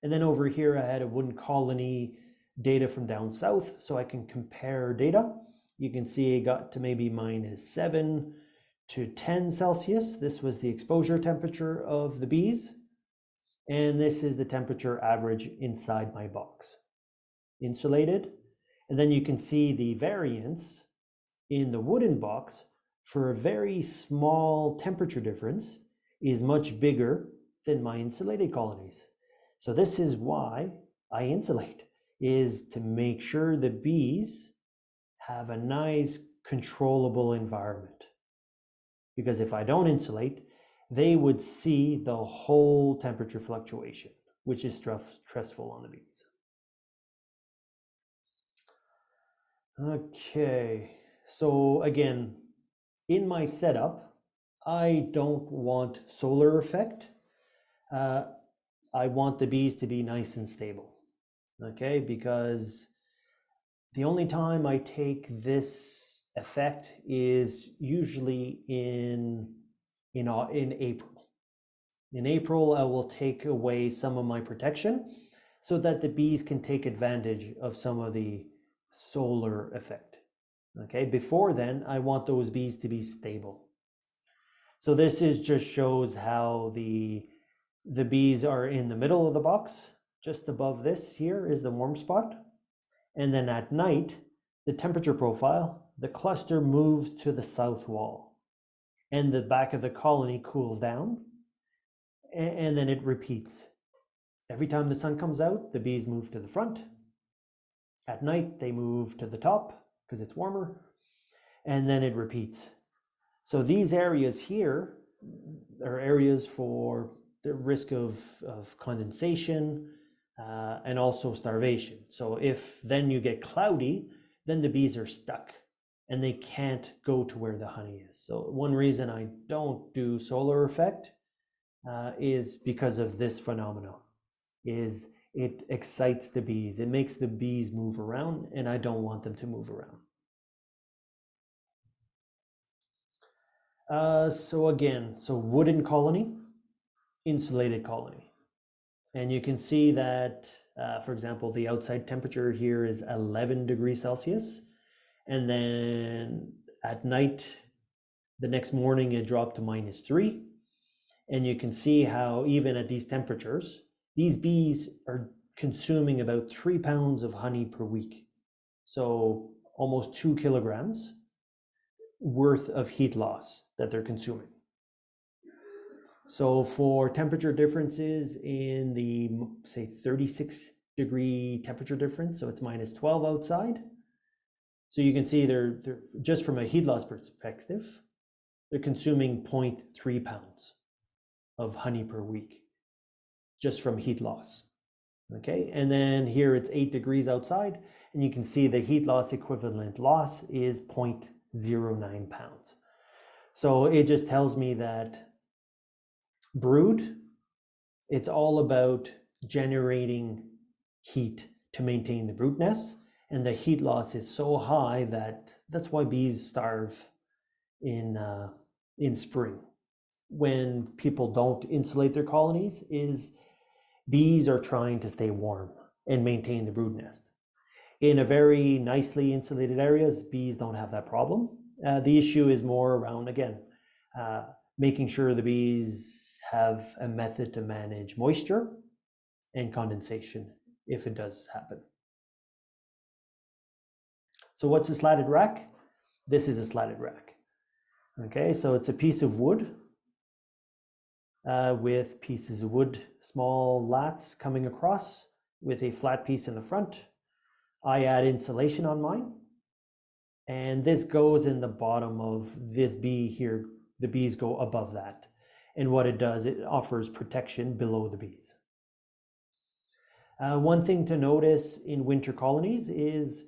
And then over here, I had a wooden colony data from down south, so I can compare data. You can see it got to maybe minus 7 to 10 Celsius. This was the exposure temperature of the bees. And this is the temperature average inside my box, insulated. And then you can see the variance in the wooden box for a very small temperature difference, is much bigger than my insulated colonies. So this is why I insulate, is to make sure the bees have a nice controllable environment. Because if I don't insulate, they would see the whole temperature fluctuation, which is stressful on the bees. Okay, so again, in my setup, I don't want solar effect. I want the bees to be nice and stable, okay? Because the only time I take this effect is usually in April. In April, I will take away some of my protection so that the bees can take advantage of some of the solar effect. Okay, before then, I want those bees to be stable. So this just shows how the bees are in the middle of the box. Just above this here is the warm spot. And then at night, the temperature profile, the cluster moves to the south wall and the back of the colony cools down, and then it repeats. Every time the sun comes out, the bees move to the front. At night, they move to the top because it's warmer, and then it repeats. So these areas here are areas for the risk of condensation and also starvation. So if then you get cloudy, then the bees are stuck and they can't go to where the honey is. So one reason I don't do solar effect is because of this phenomenon. Is it excites the bees. It makes the bees move around, and I don't want them to move around. So again, wooden colony, insulated colony. And you can see that, for example, the outside temperature here is 11 degrees Celsius. And then at night, the next morning, it dropped to -3. And you can see how even at these temperatures, these bees are consuming about 3 pounds of honey per week. So almost 2 kilograms worth of heat loss that they're consuming. So for temperature differences in the, say, 36-degree temperature difference, so it's -12 outside. So you can see they're just from a heat loss perspective, they're consuming 0.3 pounds of honey per week just from heat loss. Okay, and then here it's 8 degrees outside, and you can see the heat loss equivalent loss is 0.09 pounds. So it just tells me that brood, it's all about generating heat to maintain the brood nest, and the heat loss is so high that's why bees starve in spring. When people don't insulate their colonies, is bees are trying to stay warm and maintain the brood nest. In a very nicely insulated areas, bees don't have that problem. The issue is more around, again, making sure the bees have a method to manage moisture and condensation if it does happen. So what's a slatted rack? This is a slatted rack. Okay, so it's a piece of wood with pieces of wood, small lats coming across with a flat piece in the front. I add insulation on mine, and this goes in the bottom of this bee here. The bees go above that. And what it does, it offers protection below the bees. One thing to notice in winter colonies is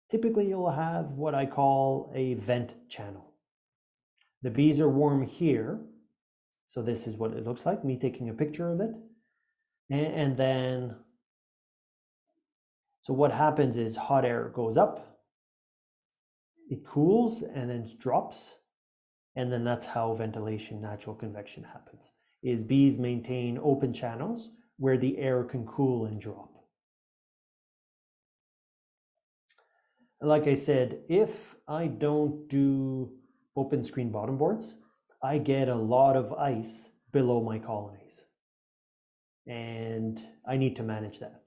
typically you'll have what I call a vent channel. The bees are warm here. So this is what it looks like, me taking a picture of it. And then, so what happens is hot air goes up, it cools and then drops. And then that's how ventilation, natural convection happens, is bees maintain open channels where the air can cool and drop. Like I said, if I don't do open screen bottom boards, I get a lot of ice below my colonies. And I need to manage that.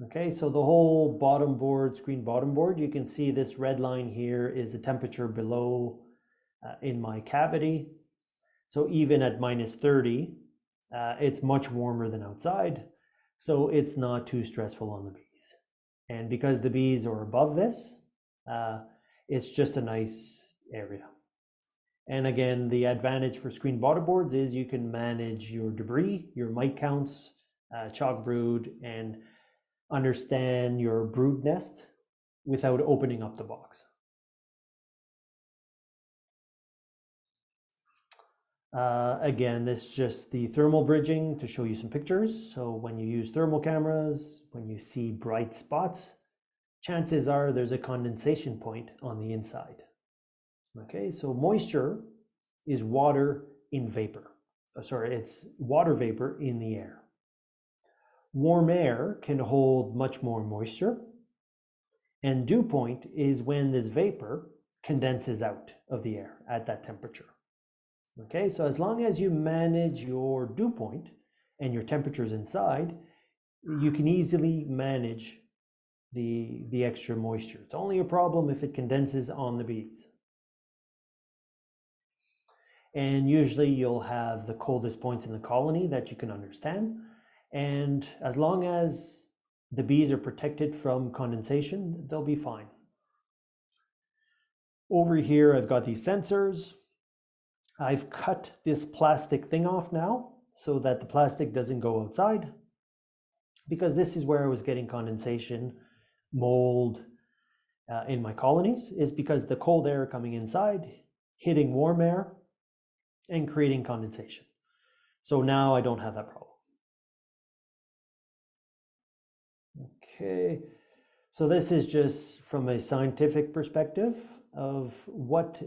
Okay, so the whole bottom board, screen bottom board, you can see this red line here is the temperature below in my cavity. So even at minus 30, it's much warmer than outside. So it's not too stressful on the bees. And because the bees are above this, it's just a nice area. And again, the advantage for screen bottom boards is you can manage your debris, your mite counts, chalk brood, and understand your brood nest without opening up the box. Again, this is just the thermal bridging to show you some pictures. So when you use thermal cameras, when you see bright spots, chances are there's a condensation point on the inside. Okay, so moisture is water in vapor. Sorry, it's water vapor in the air. Warm air can hold much more moisture, and dew point is when this vapor condenses out of the air at that temperature. Okay, so as long as you manage your dew point and your temperatures inside, you can easily manage the extra moisture. It's only a problem if it condenses on the bees. And usually you'll have the coldest points in the colony that you can understand. And as long as the bees are protected from condensation, they'll be fine. Over here, I've got these sensors. I've cut this plastic thing off now so that the plastic doesn't go outside, because this is where I was getting condensation, mold in my colonies, is because the cold air coming inside, hitting warm air and creating condensation. So now I don't have that problem. Okay, so this is just from a scientific perspective of what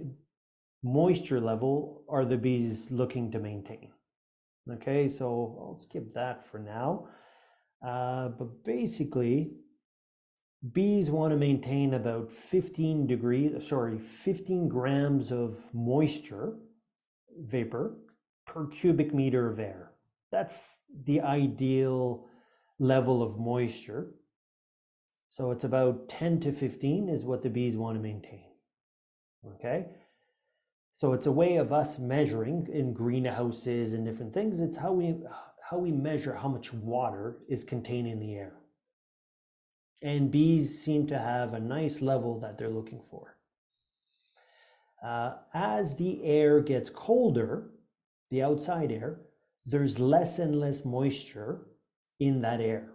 moisture level are the bees looking to maintain. Okay, so I'll skip that for now. But basically, bees want to maintain about 15 grams of moisture, vapor, per cubic meter of air. That's the ideal level of moisture. So it's about 10 to 15 is what the bees want to maintain. Okay, so it's a way of us measuring in greenhouses and different things. It's how we measure how much water is contained in the air. And bees seem to have a nice level that they're looking for. As the air gets colder, the outside air, there's less and less moisture in that air.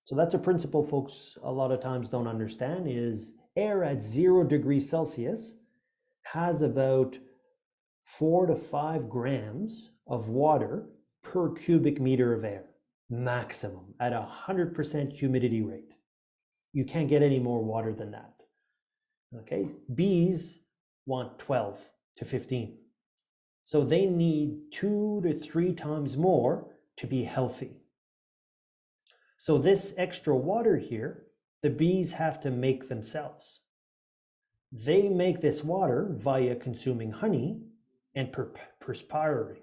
So that's a principle folks a lot of times don't understand, is air at 0 degrees Celsius has about 4 to 5 grams of water per cubic meter of air, maximum, at 100% humidity rate. You can't get any more water than that. Okay, bees want 12 to 15. So they need 2 to 3 times more to be healthy. So this extra water here, the bees have to make themselves. They make this water via consuming honey and perspiring.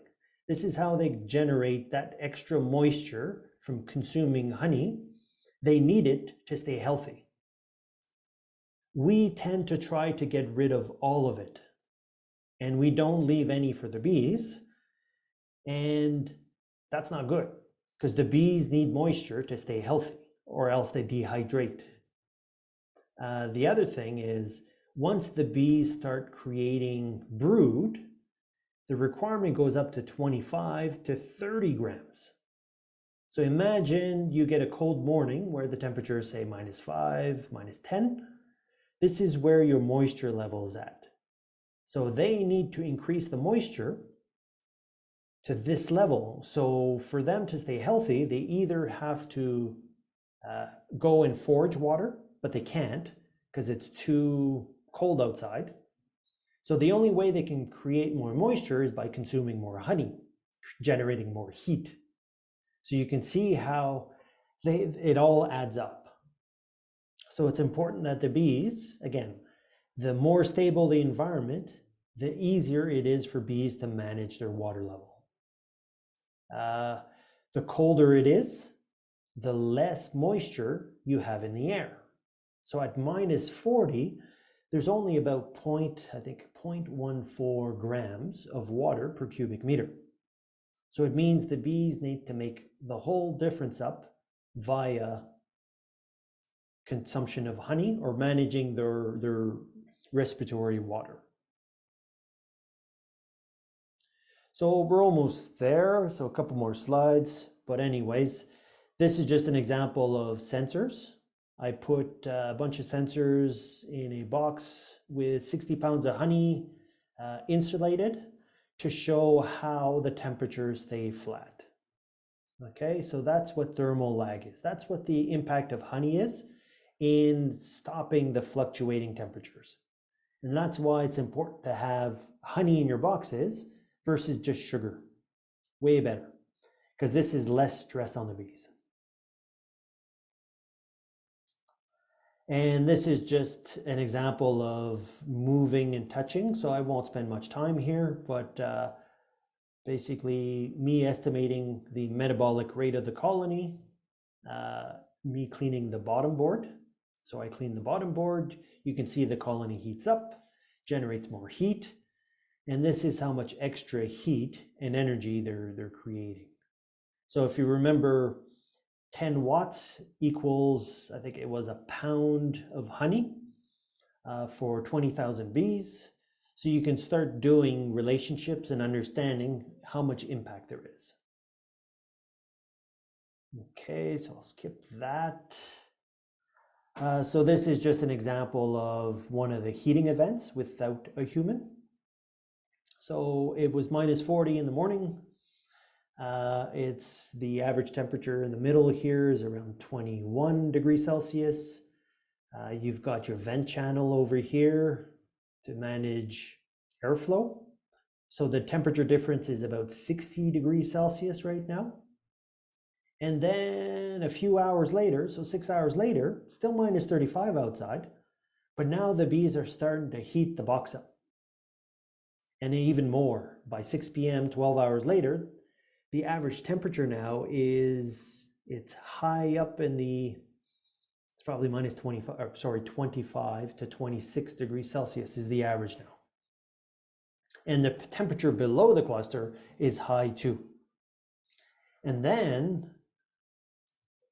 This is how they generate that extra moisture from consuming honey. They need it to stay healthy. We tend to try to get rid of all of it, and we don't leave any for the bees, and that's not good, because the bees need moisture to stay healthy, or else they dehydrate. The other thing is, once the bees start creating brood, the requirement goes up to 25 to 30 grams. So imagine you get a cold morning where the temperature is, say, -5, -10. This is where your moisture level is at. So they need to increase the moisture to this level. So for them to stay healthy, they either have to go and forage water, but they can't because it's too cold outside. So the only way they can create more moisture is by consuming more honey, generating more heat. So you can see how it all adds up. So it's important that the bees, again, the more stable the environment, the easier it is for bees to manage their water level. The colder it is, the less moisture you have in the air. So at minus 40, there's only about 0.14 grams of water per cubic meter. So it means the bees need to make the whole difference up via consumption of honey or managing their respiratory water. So we're almost there, so a couple more slides. But anyways, this is just an example of sensors. I put a bunch of sensors in a box with 60 pounds of honey insulated to show how the temperatures stay flat. Okay, so that's what thermal lag is. That's what the impact of honey is in stopping the fluctuating temperatures. And that's why it's important to have honey in your boxes versus just sugar. Way better, because this is less stress on the bees. And this is just an example of moving and touching, so I won't spend much time here, but basically me estimating the metabolic rate of the colony, me cleaning the bottom board. So I clean the bottom board, you can see the colony heats up, generates more heat, and this is how much extra heat and energy they're creating. So if you remember, 10 watts equals, I think it was a pound of honey for 20,000 bees. So you can start doing relationships and understanding how much impact there is. Okay, so I'll skip that. So this is just an example of one of the heating events without a human. So it was minus 40 in the morning. It's the average temperature in the middle here is around 21 degrees Celsius. You've got your vent channel over here to manage airflow. So the temperature difference is about 60 degrees Celsius right now. And then a few hours later, so 6 hours later, still minus 35 outside, but now the bees are starting to heat the box up. And even more, by 6 p.m., 12 hours later, the average temperature now is, it's high up in the, it's probably minus 25 to 26 degrees Celsius is the average now. And the temperature below the cluster is high too. And then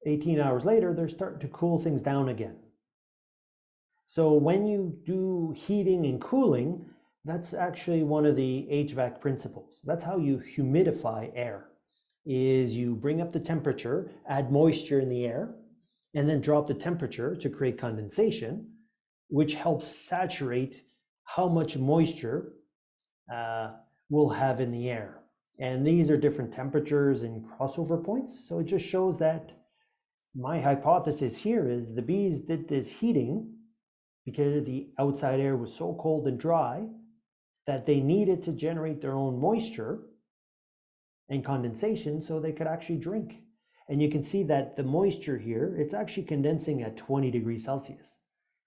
18 hours later, they're starting to cool things down again. So when you do heating and cooling, that's actually one of the HVAC principles. That's how you humidify air, is you bring up the temperature, add moisture in the air, and then drop the temperature to create condensation, which helps saturate how much moisture we'll have in the air. And these are different temperatures and crossover points. So it just shows that my hypothesis here is the bees did this heating because the outside air was so cold and dry that they needed to generate their own moisture and condensation so they could actually drink. And you can see that the moisture here, it's actually condensing at 20 degrees Celsius.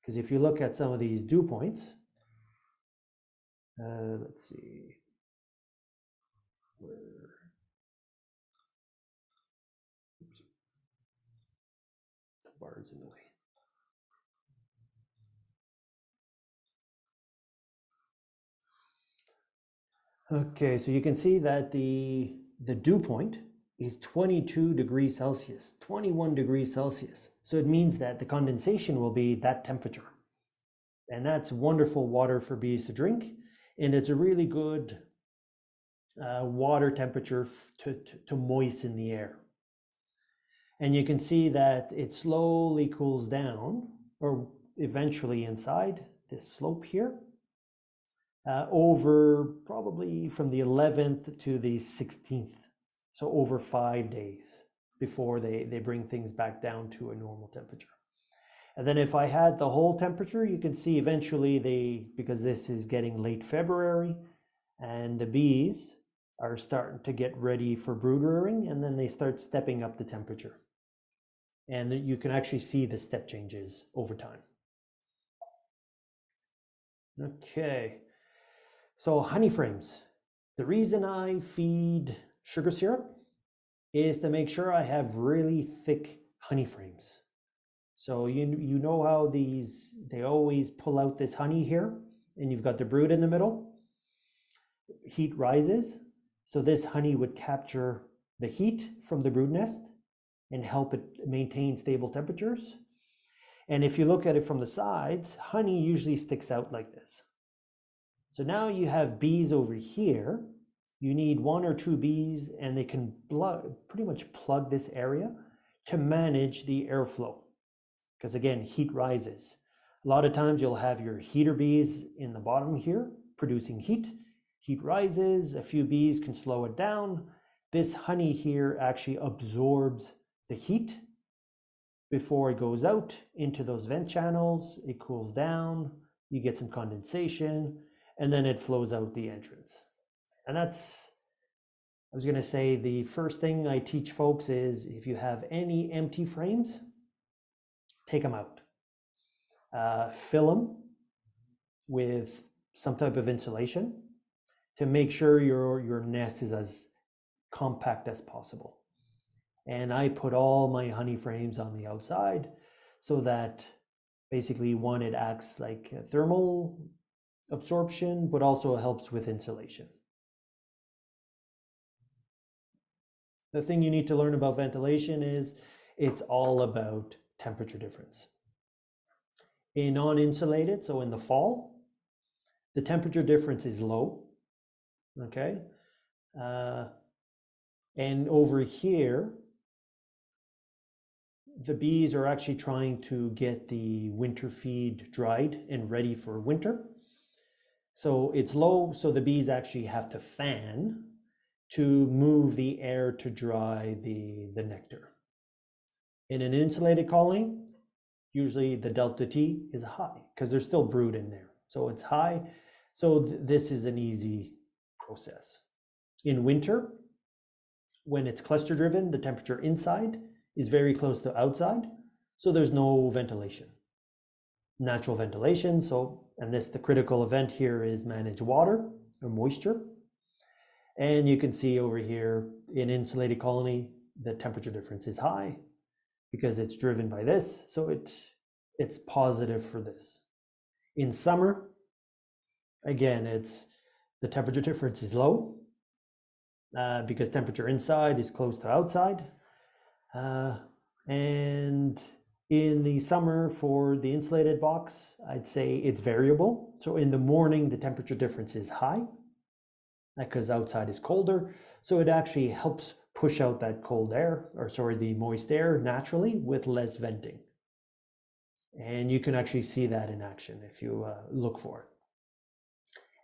Because if you look at some of these dew points, let's see, oops, the bar's in the way. Okay, so you can see that the dew point is 22 degrees Celsius, 21 degrees Celsius. So it means that the condensation will be that temperature. And that's wonderful water for bees to drink. And it's a really good water temperature to moisten the air. And you can see that it slowly cools down, or eventually inside this slope here, over probably from the 11th to the 16th. So over 5 days before they bring things back down to a normal temperature. And then if I had the whole temperature, you can see eventually because this is getting late February and the bees are starting to get ready for brood rearing, and then they start stepping up the temperature. And you can actually see the step changes over time. Okay, so honey frames. The reason I feed sugar syrup is to make sure I have really thick honey frames. So you know how they always pull out this honey here, and you've got the brood in the middle. Heat rises, so this honey would capture the heat from the brood nest and help it maintain stable temperatures. And if you look at it from the sides, honey usually sticks out like this. So now you have bees over here. You need 1 or 2 bees, and they can pretty much plug this area to manage the airflow. Because again, heat rises. A lot of times you'll have your heater bees in the bottom here producing heat. Heat rises, a few bees can slow it down. This honey here actually absorbs the heat before it goes out into those vent channels. It cools down, you get some condensation, and then it flows out the entrance. And that's, I was gonna say, the first thing I teach folks is if you have any empty frames, take them out. Fill them with some type of insulation to make sure your nest is as compact as possible. And I put all my honey frames on the outside so that basically, one, it acts like a thermal absorption, but also helps with insulation. The thing you need to learn about ventilation is it's all about temperature difference. In non-insulated, so in the fall, the temperature difference is low, okay? And over here, the bees are actually trying to get the winter feed dried and ready for winter. So it's low, so the bees actually have to fan to move the air to dry the nectar. In an insulated colony, usually the delta T is high because there's still brood in there. So it's high. So this is an easy process. In winter, when it's cluster driven, the temperature inside is very close to outside. So there's no ventilation, natural ventilation. So, and the critical event here is manage water or moisture. And you can see over here in insulated colony, the temperature difference is high because it's driven by this, so it's positive for this. In summer, again, the temperature difference is low because temperature inside is close to outside. And in the summer for the insulated box, I'd say it's variable. So in the morning, the temperature difference is high because outside is colder. So it actually helps push out that cold air, the moist air naturally with less venting. And you can actually see that in action if you look for it.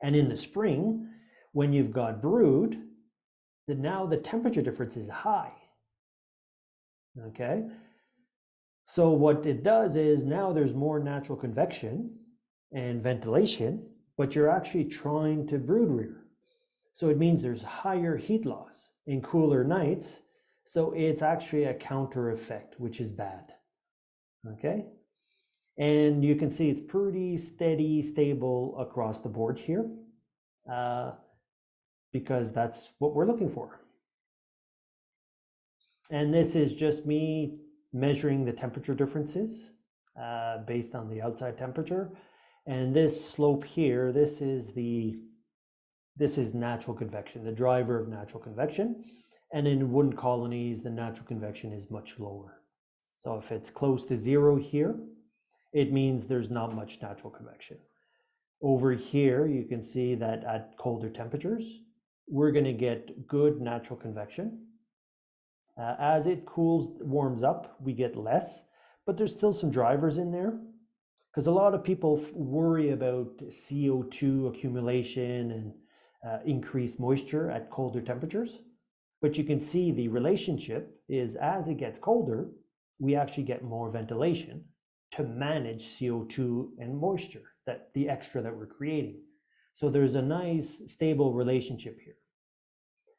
And in the spring, when you've got brood, then now the temperature difference is high. Okay. So what it does is now there's more natural convection and ventilation, but you're actually trying to brood rear. So it means there's higher heat loss in cooler nights. So it's actually a counter effect, which is bad. Okay. And you can see it's pretty steady, stable across the board here because that's what we're looking for. And this is just me measuring the temperature differences based on the outside temperature. And this slope here, this is natural convection, the driver of natural convection. And in wood colonies, the natural convection is much lower. So if it's close to 0 here, it means there's not much natural convection. Over here, you can see that at colder temperatures, we're going to get good natural convection. As it warms up, we get less, but there's still some drivers in there because a lot of people worry about CO2 accumulation and increased moisture at colder temperatures. But you can see the relationship is as it gets colder, we actually get more ventilation to manage CO2 and moisture, the extra that we're creating. So there's a nice stable relationship here.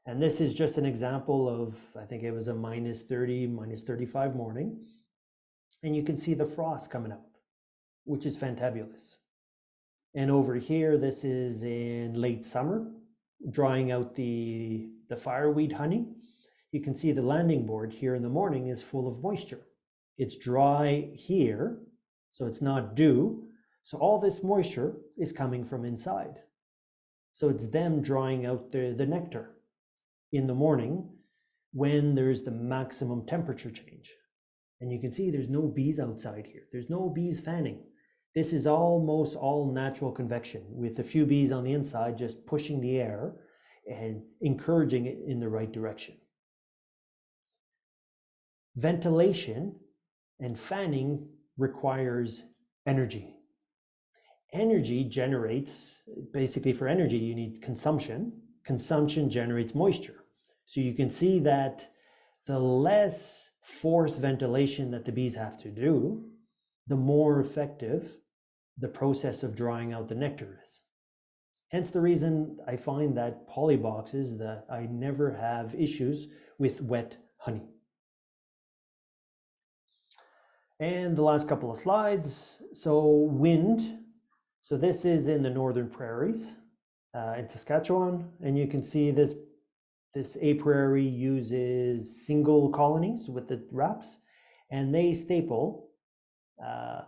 And this is just an example of, I think it was a -30, -35 morning. And you can see the frost coming up, which is fantabulous. And over here, this is in late summer, drying out the fireweed honey. You can see the landing board here in the morning is full of moisture. It's dry here, so it's not dew. So all this moisture is coming from inside. So it's them drying out the nectar in the morning when there's the maximum temperature change. And you can see there's no bees outside here. There's no bees fanning. This is almost all natural convection with a few bees on the inside just pushing the air and encouraging it in the right direction. Ventilation and fanning requires energy. Energy generates, basically for energy, you need consumption. Consumption generates moisture. So you can see that the less forced ventilation that the bees have to do, the more effective the process of drying out the nectar is. Hence the reason I find that polyboxes that I never have issues with wet honey. And the last couple of slides. So wind. So this is in the northern prairies in Saskatchewan, and you can see this apiary uses single colonies with the wraps, and they staple a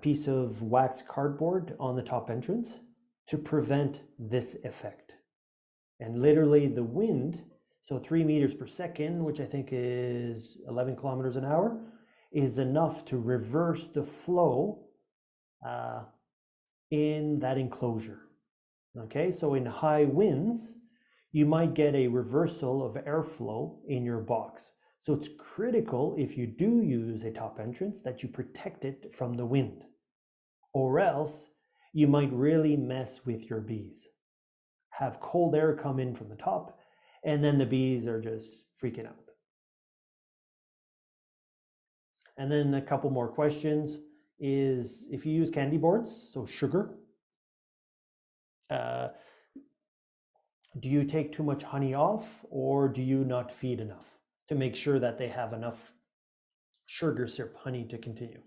piece of wax cardboard on the top entrance to prevent this effect. And literally the wind, so 3 meters per second, which I think is 11 kilometers an hour, is enough to reverse the flow in that enclosure. Okay, so in high winds, you might get a reversal of airflow in your box. So it's critical, if you do use a top entrance, that you protect it from the wind, or else you might really mess with your bees. Have cold air come in from the top, and then the bees are just freaking out. And then a couple more questions is, if you use candy boards, so sugar, do you take too much honey off, or do you not feed enough to make sure that they have enough sugar syrup honey to continue?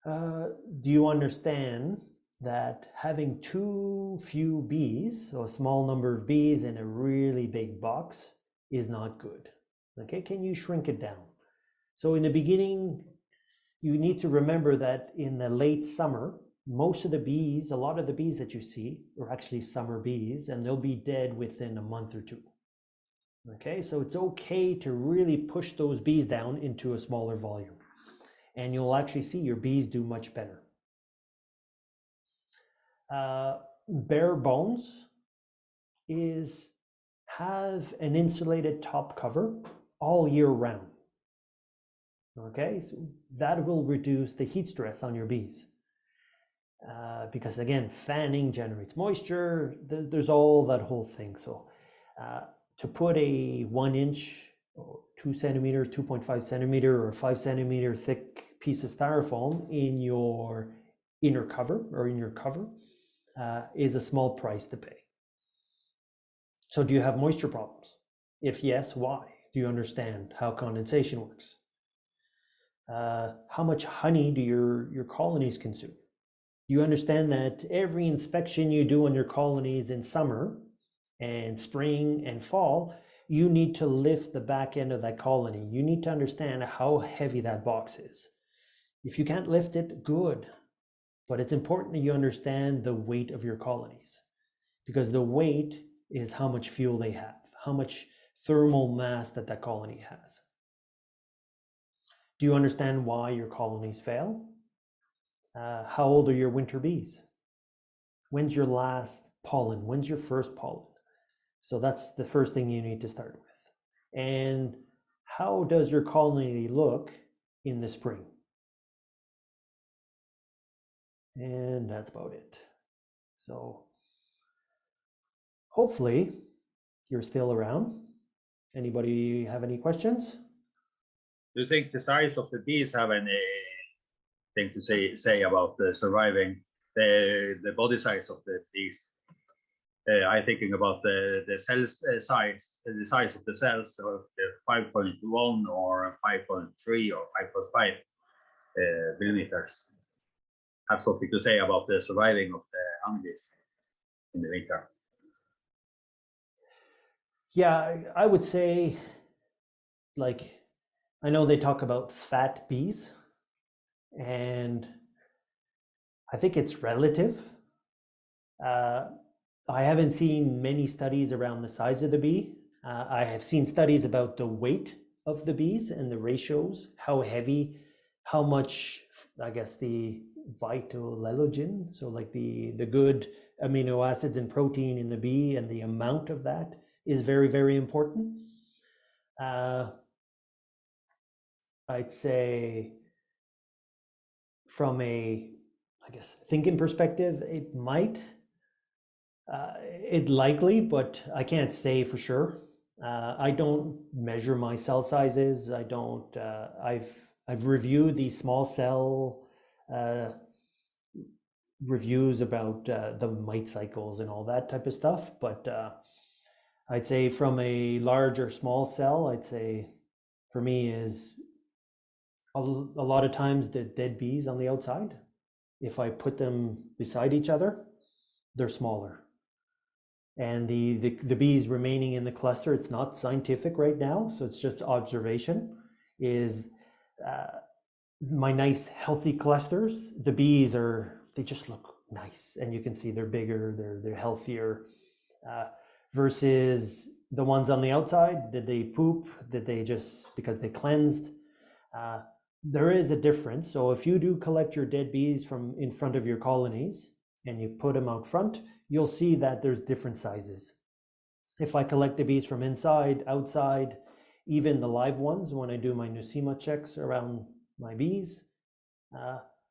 Do you understand that having too few bees, so a small number of bees in a really big box, is not good? Okay, can you shrink it down? So in the beginning, you need to remember that in the late summer, most of the bees, a lot of the bees that you see are actually summer bees, and they'll be dead within a month or two. Okay, so it's okay to really push those bees down into a smaller volume, and you'll actually see your bees do much better. Bare bones is have an insulated top cover all year round. Okay, so that will reduce the heat stress on your bees. Because again, fanning generates moisture, there's all that whole thing. So to put a 1 inch, or 2 centimeter, 2.5 centimeter, or 5 centimeter thick piece of styrofoam in your inner cover, or in your cover, is a small price to pay. So do you have moisture problems? If yes, why? Do you understand how condensation works? How much honey do your colonies consume? You understand that every inspection you do on your colonies in summer and spring and fall, you need to lift the back end of that colony. You need to understand how heavy that box is. If you can't lift it, good. But it's important that you understand the weight of your colonies, because the weight is how much fuel they have, how much thermal mass that colony has. Do you understand why your colonies fail? How old are your winter bees? When's your last pollen? When's your first pollen? So that's the first thing you need to start with. And how does your colony look in the spring? And that's about it. So hopefully you're still around. Anybody have any questions? Do you think the size of the bees have anything to say about surviving the body size of the bees? I'm thinking about the cells size, the size of the cells of the 5.1 or 5.3 or 5.5 millimeters. Have something to say about the surviving of the honeybees in the winter? Yeah, I would say, like, I know they talk about fat bees, and I think it's relative. I haven't seen many studies around the size of the bee. I have seen studies about the weight of the bees and the ratios, how heavy, how much, I guess, the vitellogen, so like the good amino acids and protein in the bee, and the amount of that is very, very important. I'd say from a, I guess, thinking perspective, it might, it likely, but I can't say for sure. I don't measure my cell sizes. I don't. I've reviewed the small cell uh, reviews about the mite cycles and all that type of stuff, but I'd say from a large or small cell, I'd say for me is a lot of times the dead bees on the outside. If I put them beside each other, they're smaller. And the bees remaining in the cluster, it's not scientific right now, so it's just observation, is uh, my nice healthy clusters, the bees they just look nice, and you can see they're bigger, they're healthier, uh, versus the ones on the outside. Did they poop? Did they just because they cleansed? Uh, there is a difference. So if you do collect your dead bees from in front of your colonies and you put them out front, you'll see that there's different sizes. If I collect the bees from inside, outside, even the live ones, when I do my Nosema checks around my bees,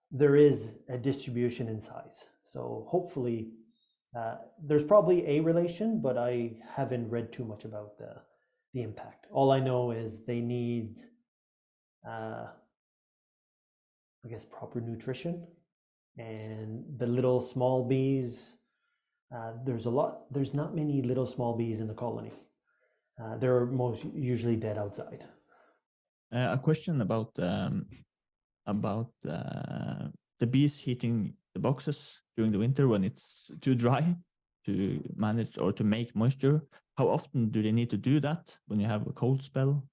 there is a distribution in size. So hopefully there's probably a relation, but I haven't read too much about the impact. All I know is they need, I guess, proper nutrition, and the little small bees, there's not many little small bees in the colony. They're most usually dead outside. A question about the bees heating the boxes during the winter when it's too dry to manage or to make moisture. How often do they need to do that when you have a cold spell?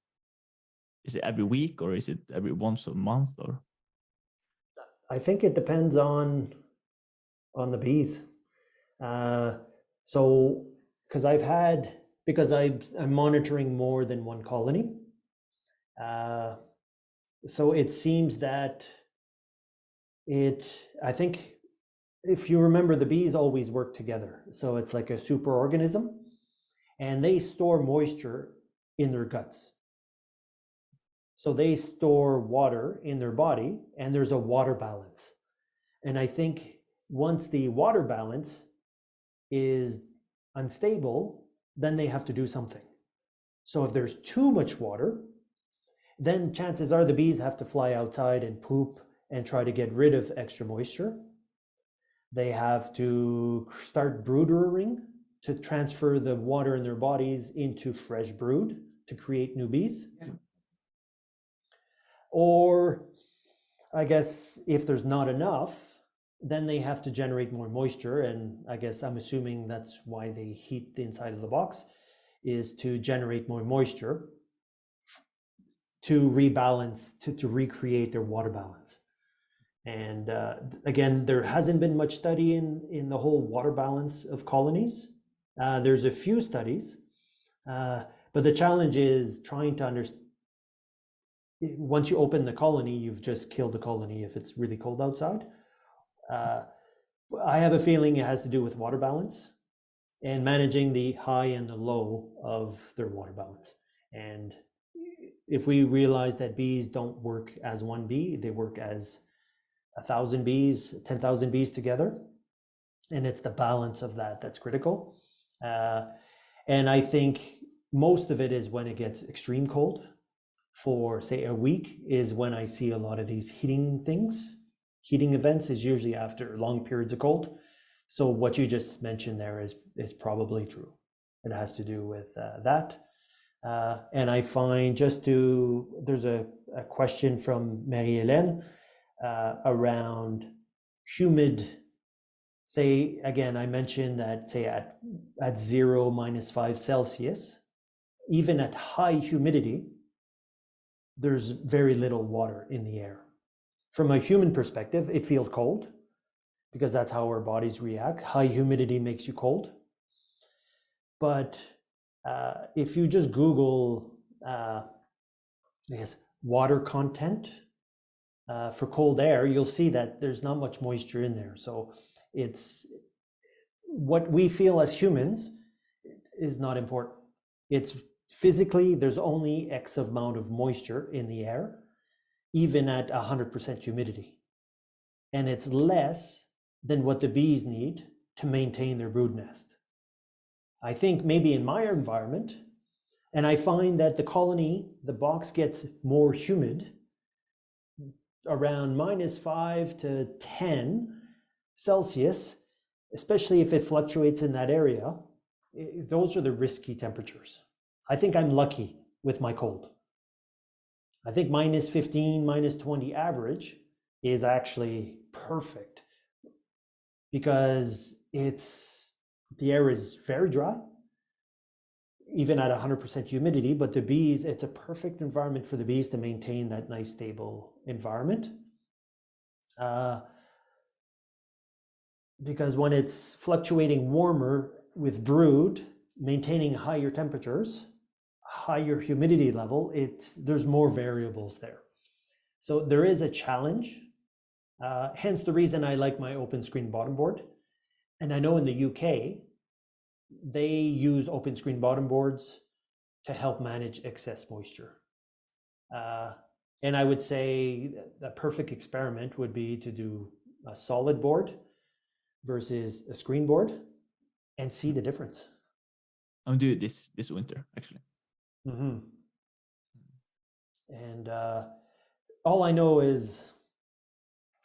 Is it every week, or is it every once a month? Or I think it depends on the bees. So because I'm monitoring more than one colony, so it seems that I think if you remember, the bees always work together. So it's like a super organism, and they store moisture in their guts. So they store water in their body, and there's a water balance. And I think once the water balance is unstable, then they have to do something. So if there's too much water, then chances are the bees have to fly outside and poop and try to get rid of extra moisture. They have to start brood rearing to transfer the water in their bodies into fresh brood to create new bees. Yeah. Or I guess if there's not enough, then they have to generate more moisture. And I guess I'm assuming that's why they heat the inside of the box, is to generate more moisture to rebalance, to recreate their water balance. And again, there hasn't been much study in the whole water balance of colonies. There's a few studies, but the challenge is trying to understand. Once you open the colony, you've just killed the colony if it's really cold outside. I have a feeling it has to do with water balance and managing the high and the low of their water balance. And if we realize that bees don't work as one bee, they work as 1,000 bees, 10,000 bees together, and it's the balance of that that's critical. And I think most of it is when it gets extreme cold. For say a week is when I see a lot of these heating things. Heating events is usually after long periods of cold. So what you just mentioned there is probably true. It has to do with that. And I find there's a question from Marie-Hélène around humid. Say again, I mentioned that say at 0 - 5 Celsius, even at high humidity, there's very little water in the air. From a human perspective, it feels cold because that's how our bodies react. High humidity makes you cold. But if you just Google water content for cold air, you'll see that there's not much moisture in there. So it's what we feel as humans is not important. It's physically, there's only X amount of moisture in the air, even at 100% humidity. And it's less than what the bees need to maintain their brood nest. I think maybe in my environment, and I find that the colony, the box gets more humid around -5 to 10 Celsius, especially if it fluctuates in that area. Those are the risky temperatures. I think I'm lucky with my cold. I think -15, -20 average is actually perfect because the air is very dry, even at 100% humidity, but the bees, it's a perfect environment for the bees to maintain that nice stable environment. Because when it's fluctuating warmer with brood, maintaining higher temperatures, higher humidity level, there's more variables there. So there is a challenge, hence the reason I like my open screen bottom board. And I know in the UK, they use open screen bottom boards to help manage excess moisture. And I would say the perfect experiment would be to do a solid board versus a screen board and see the difference. I'm doing this winter, actually. Mm-hmm. And all I know is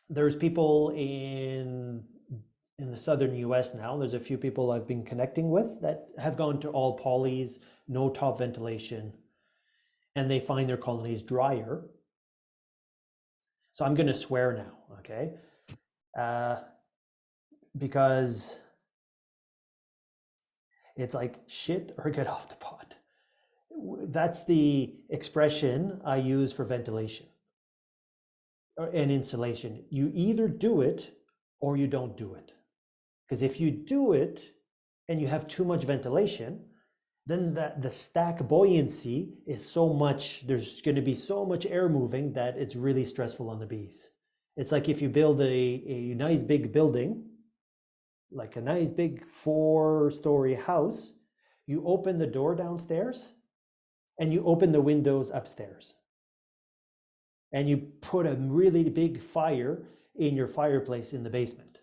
there's people in the southern US now. There's a few people I've been connecting with that have gone to all polys, no top ventilation, and they find their colonies drier. So I'm going to swear now, okay? Because it's like shit or get off the pot. That's the expression I use for ventilation and insulation. You either do it or you don't do it. Because if you do it and you have too much ventilation, then the stack buoyancy is so much, there's going to be so much air moving that it's really stressful on the bees. It's like if you build a nice big building, like a nice big 4-story house, you open the door downstairs and you open the windows upstairs. And you put a really big fire in your fireplace in the basement.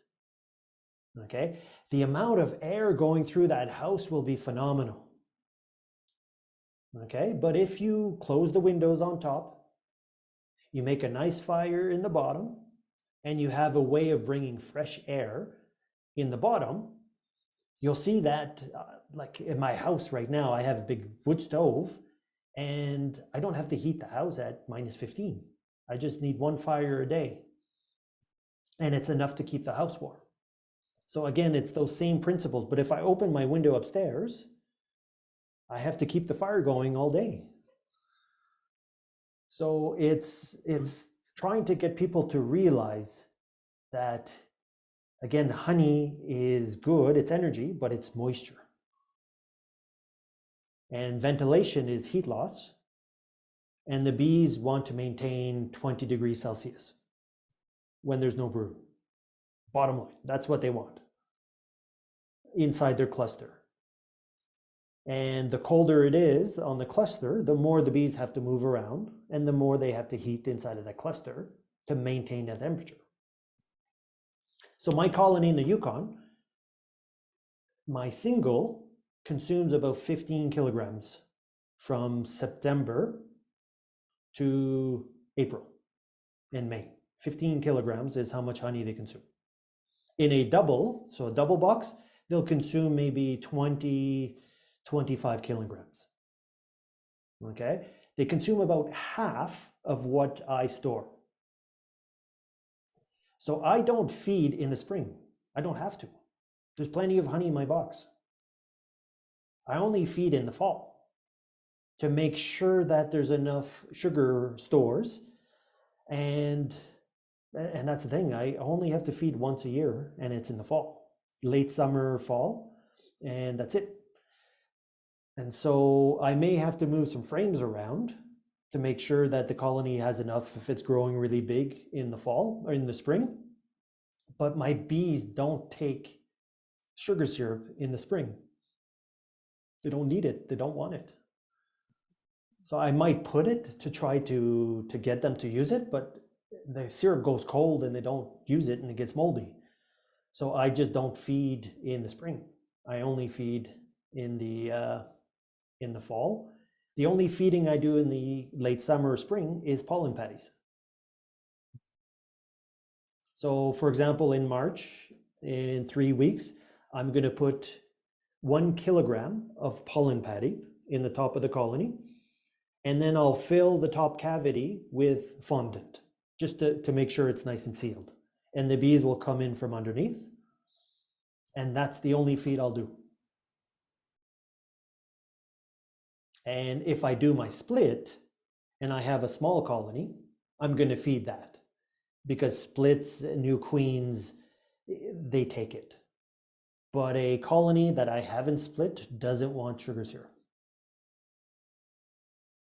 Okay? The amount of air going through that house will be phenomenal. Okay? But if you close the windows on top, you make a nice fire in the bottom, and you have a way of bringing fresh air in the bottom, you'll see that like in my house right now, I have a big wood stove and I don't have to heat the house at -15. I just need one fire a day and it's enough to keep the house warm. So again, it's those same principles, but if I open my window upstairs, I have to keep the fire going all day. So it's trying to get people to realize that, again, honey is good, it's energy, but it's moisture. And ventilation is heat loss. And the bees want to maintain 20 degrees Celsius when there's no brood. Bottom line, that's what they want inside their cluster. And the colder it is on the cluster, the more the bees have to move around and the more they have to heat inside of that cluster to maintain that temperature. So my colony in the Yukon, my single consumes about 15 kilograms from September to April and May. 15 kilograms is how much honey they consume. In a double, so a double box, they'll consume maybe 25 kilograms. Okay? They consume about half of what I store. So I don't feed in the spring. I don't have to. There's plenty of honey in my box. I only feed in the fall. to make sure that there's enough sugar stores. And that's the thing, I only have to feed once a year, and it's in the fall, late summer, fall, and that's it. And so I may have to move some frames around to make sure that the colony has enough if it's growing really big in the fall or in the spring. But my bees don't take sugar syrup in the spring. They don't need it. They don't want it. So I might put it to try to get them to use it, but the syrup goes cold and they don't use it and it gets moldy. So I just don't feed in the spring. I only feed in the fall. The only feeding I do in the late summer or spring is pollen patties. So for example, in March, in 3 weeks, I'm going to put 1 kilogram of pollen patty in the top of the colony, and then I'll fill the top cavity with fondant just to make sure it's nice and sealed. And the bees will come in from underneath, and that's the only feed I'll do. And if I do my split and I have a small colony, I'm going to feed that, because splits, new queens, they take it. But a colony that I haven't split doesn't want sugar syrup.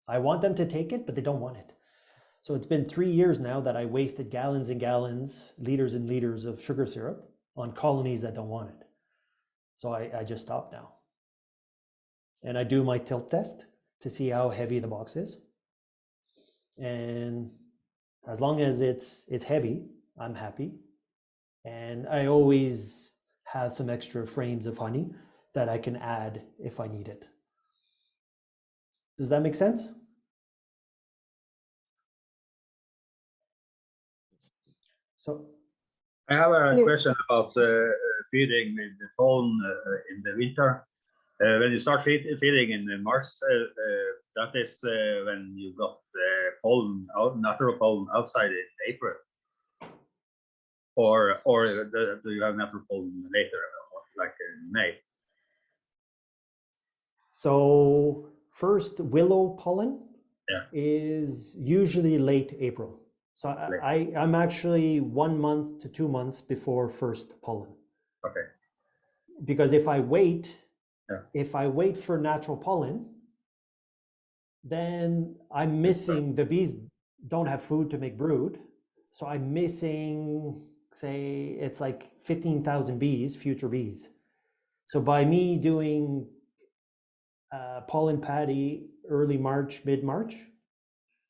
I want them to take it, but they don't want it. So it's been 3 years now that I wasted gallons and gallons, liters and liters of sugar syrup on colonies that don't want it. So I just stopped now. And I do my tilt test to see how heavy the box is. And as long as it's heavy, I'm happy. And I always have some extra frames of honey that I can add if I need it. Does that make sense? So I have a question about feeding with the pollen in the winter. When you start feeding in March, that is when you got pollen, natural pollen outside in April, or do you have natural pollen later, like in May? So first willow pollen Yeah. is usually late April. So I'm actually 1 month to 2 months before first pollen. Okay. Because if I wait, Yeah. if I wait for natural pollen, then I'm missing, the bees don't have food to make brood. So I'm missing, say, it's like 15,000 bees, future bees. So by me doing pollen patty early March, mid-March,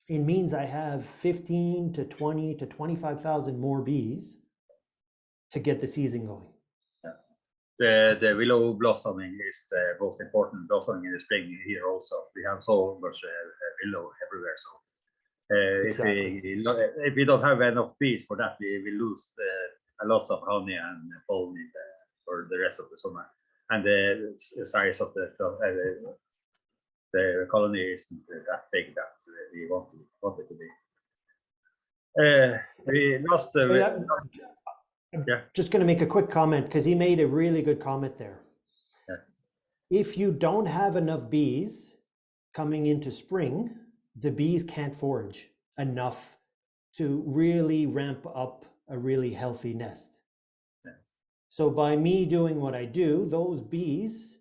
it means I have 15 to 20 to 25,000 more bees to get the season going. The willow blossoming is the most important blossoming in the spring here also. We have so much willow everywhere. So Exactly. if we don't have enough bees for that, we will lose a lot of honey and pollen for the rest of the summer. And the size of the colony isn't that big that we want it to be. We lost the. Yeah. Just going to make a quick comment because he made a really good comment there. Yeah. If you don't have enough bees coming into spring, the bees can't forage enough to really ramp up a really healthy nest. Yeah. So by me doing what I do, those bees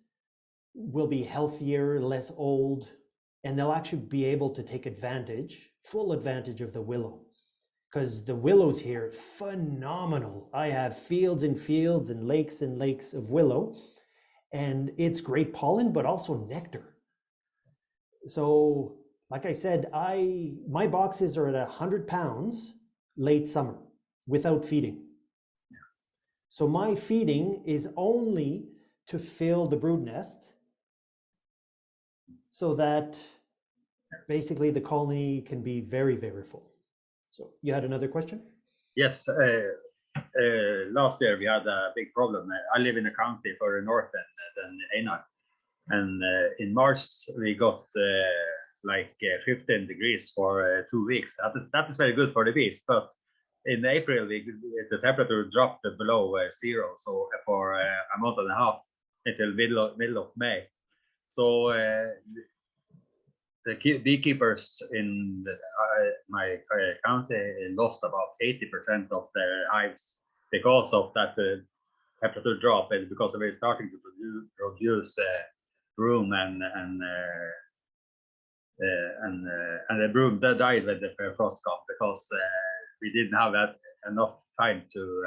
will be healthier, less old, and they'll actually be able to take advantage, full advantage of the willow. Because the willows here, phenomenal. I have fields and fields and lakes of willow, and it's great pollen, but also nectar. So, like I said, my boxes are at 100 pounds late summer without feeding. So my feeding is only to fill the brood nest so that basically the colony can be very, very full. So you had another question? Yes. Last year we had a big problem. I live in a county further north than Einar, and in March we got like 15 degrees for 2 weeks. That is very good for the bees, but in April the temperature dropped below zero, so for a month and a half until middle of May. So the beekeepers in my county lost about 80% of their hives because of that temperature drop, and because they were starting to produce broom and the broom that died when the frost got, because we didn't have that enough time to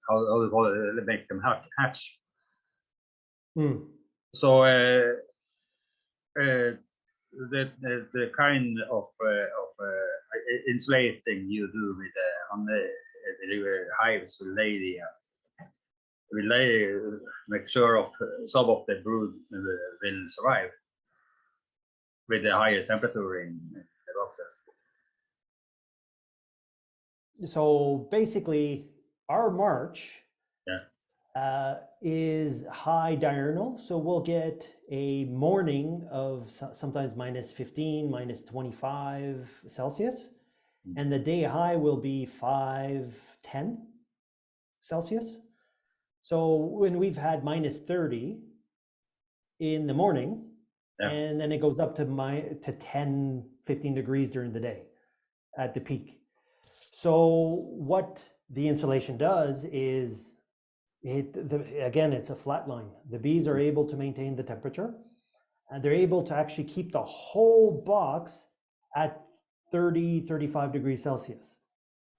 how do you call it, make them hatch. So the kind of insulating you do with on the hives will make sure of some of the brood will survive with the higher temperature in the boxes. So basically, our March is high diurnal, so we'll get a morning of sometimes -15, -25 Celsius, and the day high will be 5-10 Celsius. So when we've had -30 in the morning, and then it goes up to 10-15 degrees during the day at the peak. So what the insulation does is, again, it's a flat line. The bees are able to maintain the temperature, and they're able to actually keep the whole box at 30-35 degrees Celsius.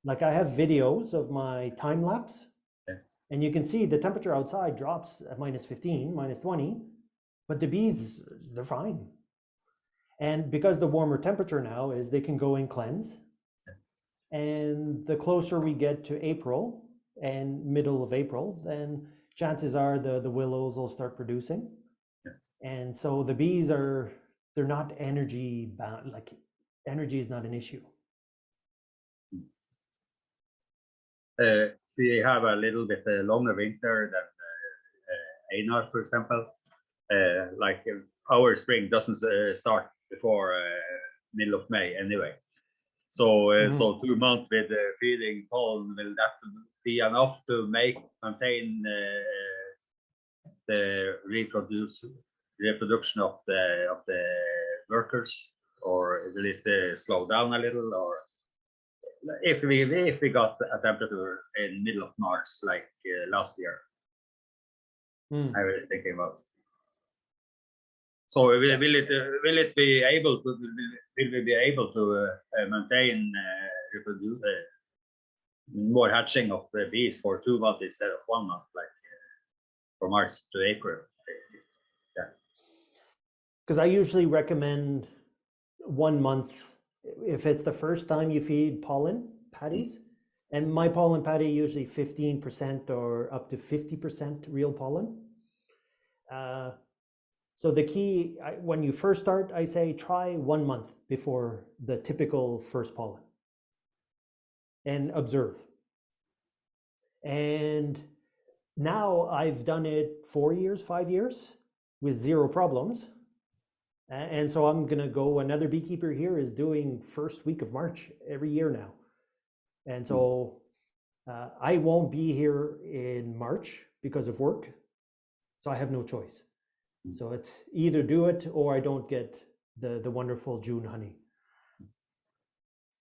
Like, I have videos of my time lapse, and you can see the temperature outside drops at -15, -20, but the bees, they're fine. And because the warmer temperature now is, they can go and cleanse. And the closer we get to April and middle of April, then chances are the willows will start producing. And so the bees they're not energy bound, like energy is not an issue. We have a little bit longer winter than Einar, for example. Like our spring doesn't start before middle of May anyway. So so 2 months with feeding pollen, will that be enough to maintain the reproduction of the workers, or will it slow down a little? Or if we got a temperature in middle of March like last year, I was thinking about. So will it be able to, will we be able to maintain reproduce more hatching of the bees for 2 months instead of 1 month, like from March to April? Yeah. Because I usually recommend 1 month if it's the first time you feed pollen patties. And my pollen patty usually 15% or up to 50% real pollen. So the key, when you first start, I say try 1 month before the typical first pollen and observe. And now I've done it 4 years, 5 years with 0 problems. And so I'm going to go, another beekeeper here is doing first week of March every year now. And so I won't be here in March because of work. So I have no choice. So it's either do it or I don't get the wonderful June honey.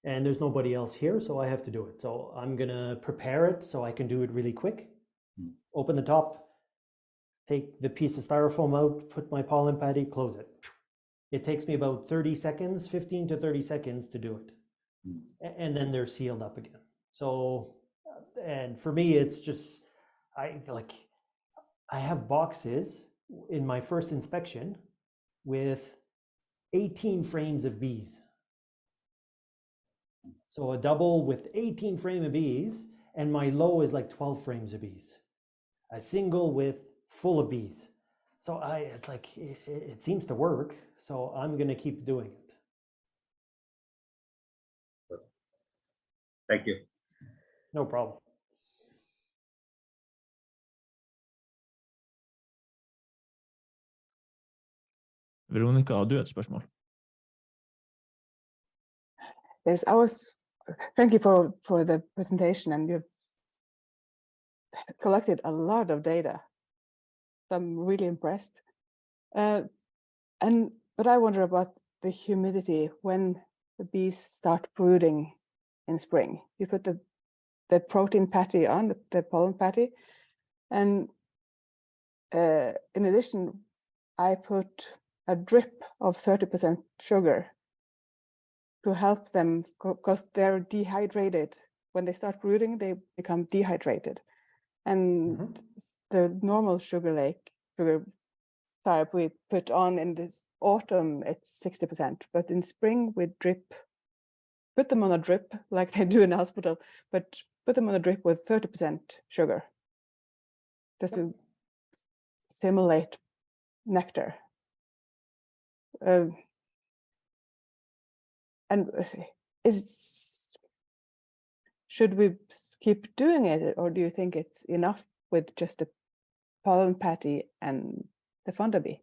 And there's nobody else here, so I have to do it. So I'm going to prepare it so I can do it really quick. Open the top, take the piece of styrofoam out, put my pollen patty, close it. It takes me about 30 seconds, 15 to 30 seconds to do it. And then they're sealed up again. So, and for me, it's just, I have boxes in my first inspection with 18 frames of bees. So a double with 18 frame of bees, and my low is like 12 frames of bees. A single with full of bees. So it's like, it seems to work. So I'm going to keep doing it. Thank you. No problem. Veronica, har du et spørsmål? Yes, thank you for the presentation, and you've collected a lot of data. I'm really impressed. But I wonder about the humidity when the bees start brooding in spring. You put the protein patty on, the pollen patty, and in addition, I put a drip of 30% sugar to help them, because they're dehydrated. When they start brooding, they become dehydrated. And the normal sugar syrup we put on in this autumn, it's 60%, but in spring we put them on a drip like they do in the hospital, but put them on a drip with 30% sugar, just to simulate nectar. And should we keep doing it, or do you think it's enough with just the pollen patty and the fonda bee?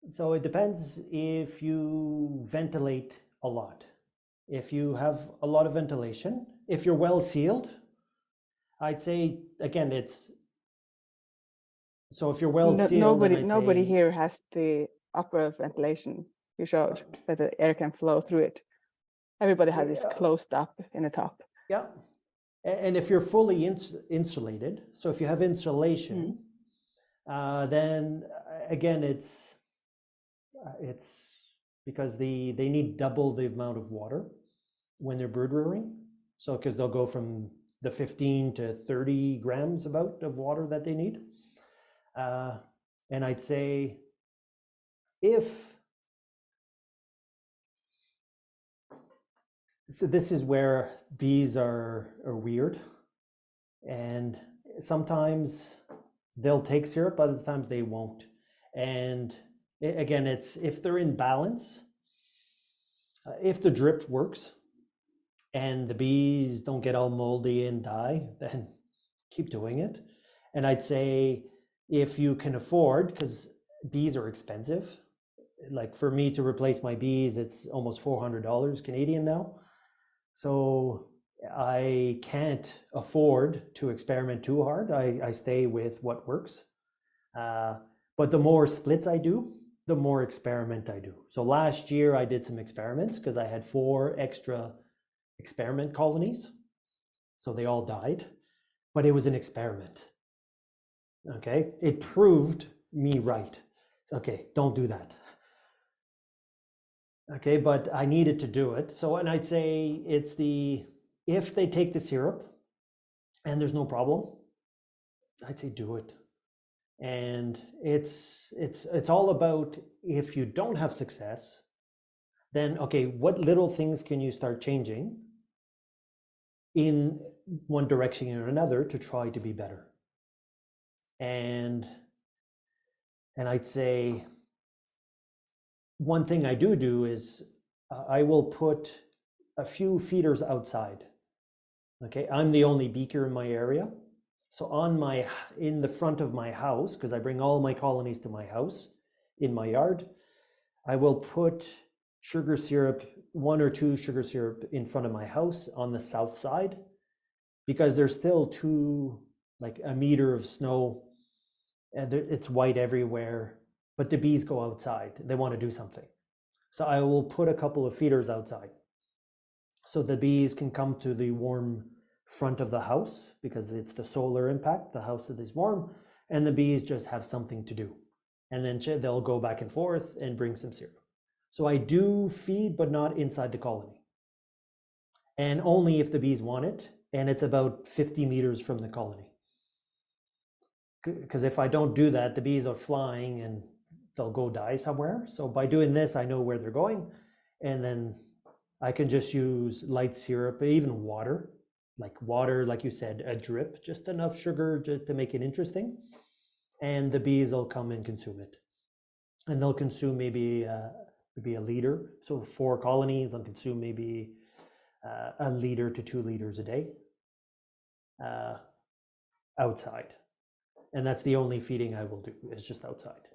So it depends if you ventilate a lot. If you have a lot of ventilation, if you're well sealed, I'd say, again, it's, so if you're well sealed, nobody here has the upper ventilation you showed, that the air can flow through it. Everybody has this closed up in the top. Yeah. And if you're fully insulated, so if you have insulation, then again, it's because they need double the amount of water when they're brood rearing. So because they'll go from the 15 to 30 grams about of water that they need. And I'd say so this is where bees are weird, and sometimes they'll take syrup, other times they won't. And again, it's if they're in balance, if the drip works and the bees don't get all moldy and die, then keep doing it. And I'd say if you can afford, because bees are expensive, like for me to replace my bees, it's almost $400 Canadian now. So I can't afford to experiment too hard. I stay with what works. But the more splits I do, the more experiment I do. So last year I did some experiments because I had 4 extra experiment colonies. So they all died, but it was an experiment. Okay, it proved me right. Okay, don't do that. Okay, but I needed to do it. So, and I'd say it's if they take the syrup and there's no problem, I'd say do it. And it's all about, if you don't have success, then okay, what little things can you start changing in one direction or another to try to be better? And I'd say one thing I do is I will put a few feeders outside. Okay, I'm the only beaker in my area. So in the front of my house, because I bring all my colonies to my house in my yard, I will put sugar syrup, 1 or 2 sugar syrup in front of my house on the south side, because there's still like a meter of snow and it's white everywhere, but the bees go outside. They want to do something. So I will put a couple of feeders outside so the bees can come to the warm front of the house, because it's the solar impact. The house is warm and the bees just have something to do. And then they'll go back and forth and bring some syrup. So I do feed, but not inside the colony. And only if the bees want it. And it's about 50 meters from the colony. Because if I don't do that, the bees are flying and they'll go die somewhere. So by doing this, I know where they're going. And then I can just use light syrup, even water, like you said, a drip, just enough sugar just to make it interesting. And the bees will come and consume it. And they'll consume maybe a liter. So 4 colonies, they'll consume maybe 1 liter to 2 liters a day outside. And that's the only feeding I will do, is just outside.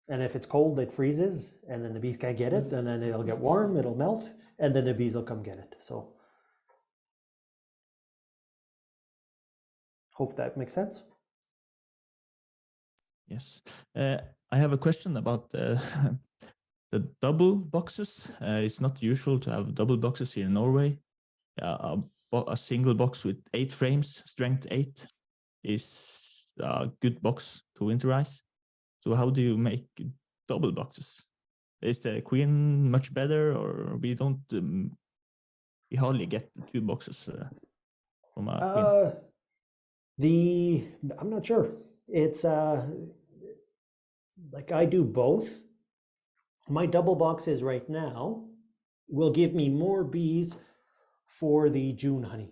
And if it's cold, it freezes, and then the bees can't get it, and then it'll get warm, it'll melt, and then the bees will come get it. So hope that makes sense. Yes. I have a question about the double boxes. It's not usual to have double boxes here in Norway. A single box with 8 frames, strength 8, is a good box to winterize. So how do you make double boxes? Is the queen much better, or we don't? We hardly get 2 boxes from a queen. I'm not sure. It's like I do both. My double boxes right now will give me more bees for the June honey.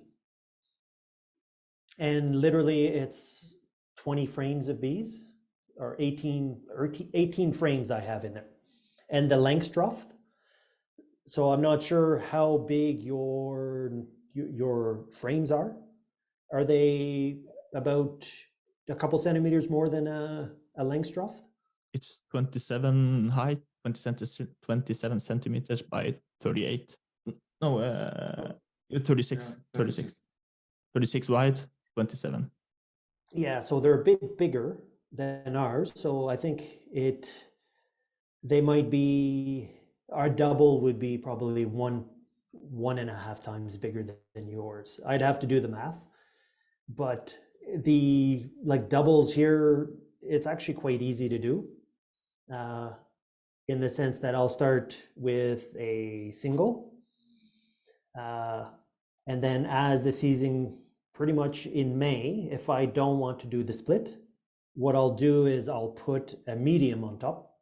And literally it's 20 frames of bees, or 18 frames I have in there. And the Langstroth. So I'm not sure how big your frames are. Are they about a couple centimeters more than a Langstroth? It's 27 height, 27 centimeters by 38. No, 36 wide, 27. Yeah, so they're a bit bigger than ours. So I think they might be, our double would be probably 1.5 times bigger than yours. I'd have to do the math, but the like doubles here, it's actually quite easy to do, in the sense that I'll start with a single, and then as the season, pretty much in May, if I don't want to do the split, what I'll do is I'll put a medium on top,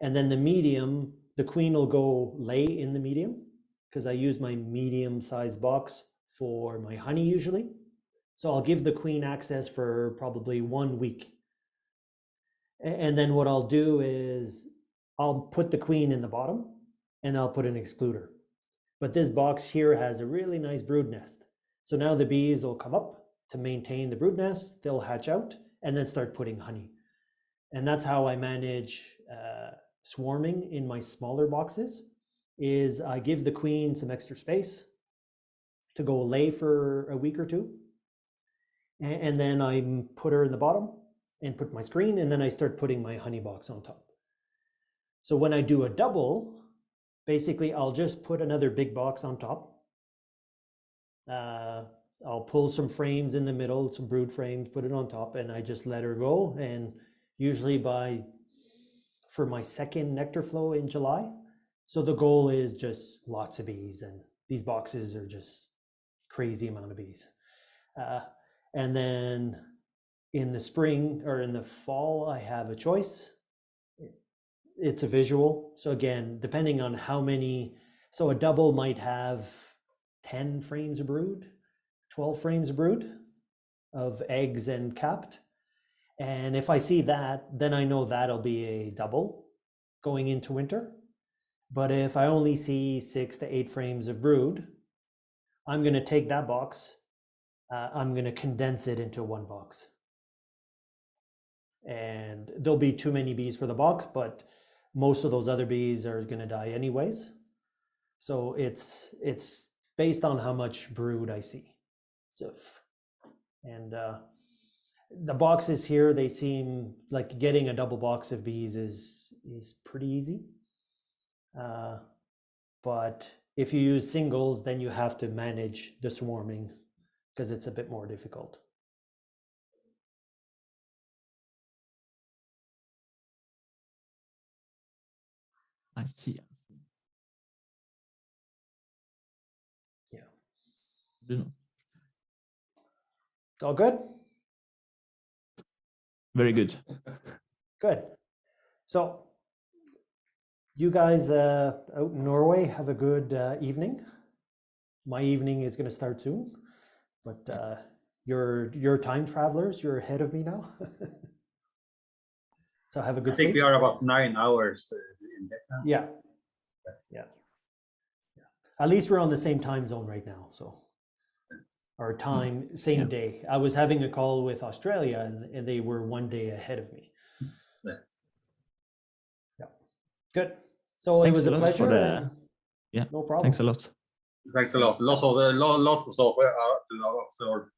and then the medium, the queen will go lay in the medium, because I use my medium sized box for my honey usually. So I'll give the queen access for probably 1 week. And then what I'll do is I'll put the queen in the bottom and I'll put an excluder. But this box here has a really nice brood nest. So now the bees will come up to maintain the brood nest, they'll hatch out and then start putting honey. And that's how I manage swarming in my smaller boxes, is I give the queen some extra space to go lay for a week or two. And then I put her in the bottom and put my screen, and then I start putting my honey box on top. So when I do a double, basically I'll just put another big box on top. I'll pull some frames in the middle, some brood frames, put it on top, and I just let her go. And usually for my second nectar flow in July. So the goal is just lots of bees, and these boxes are just crazy amount of bees. And then in the spring or in the fall, I have a choice. It's a visual. So again, depending on how many, so a double might have 10 frames of brood, 12 frames of brood of eggs and capped. And if I see that, then I know that'll be a double going into winter. But if I only see 6 to 8 frames of brood, I'm going to take that box, I'm going to condense it into one box. And there'll be too many bees for the box, but most of those other bees are going to die anyways. So it's based on how much brood I see. So, and the boxes here, they seem like getting a double box of bees is pretty easy. But if you use singles, then you have to manage the swarming because it's a bit more difficult. I see. Yeah. Bruno. All good? Very good. Good. So you guys out in Norway have a good evening. My evening is going to start soon, but you're time travelers. You're ahead of me now. So have a good I think sleep. we are about 9 hours in Vietnam. Yeah. At least we're on the same time zone right now. So our time, same day. I was having a call with Australia and they were 1 day ahead of me. Yeah. Good. So Thanks it was a pleasure. No problem. Thanks a lot. Thanks a lot. Lots of absorb.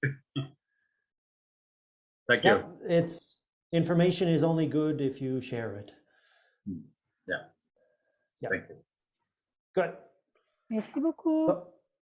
Thank you. Yeah, information is only good if you share it. Yeah. Yeah. Thank you. Good. Merci beaucoup. So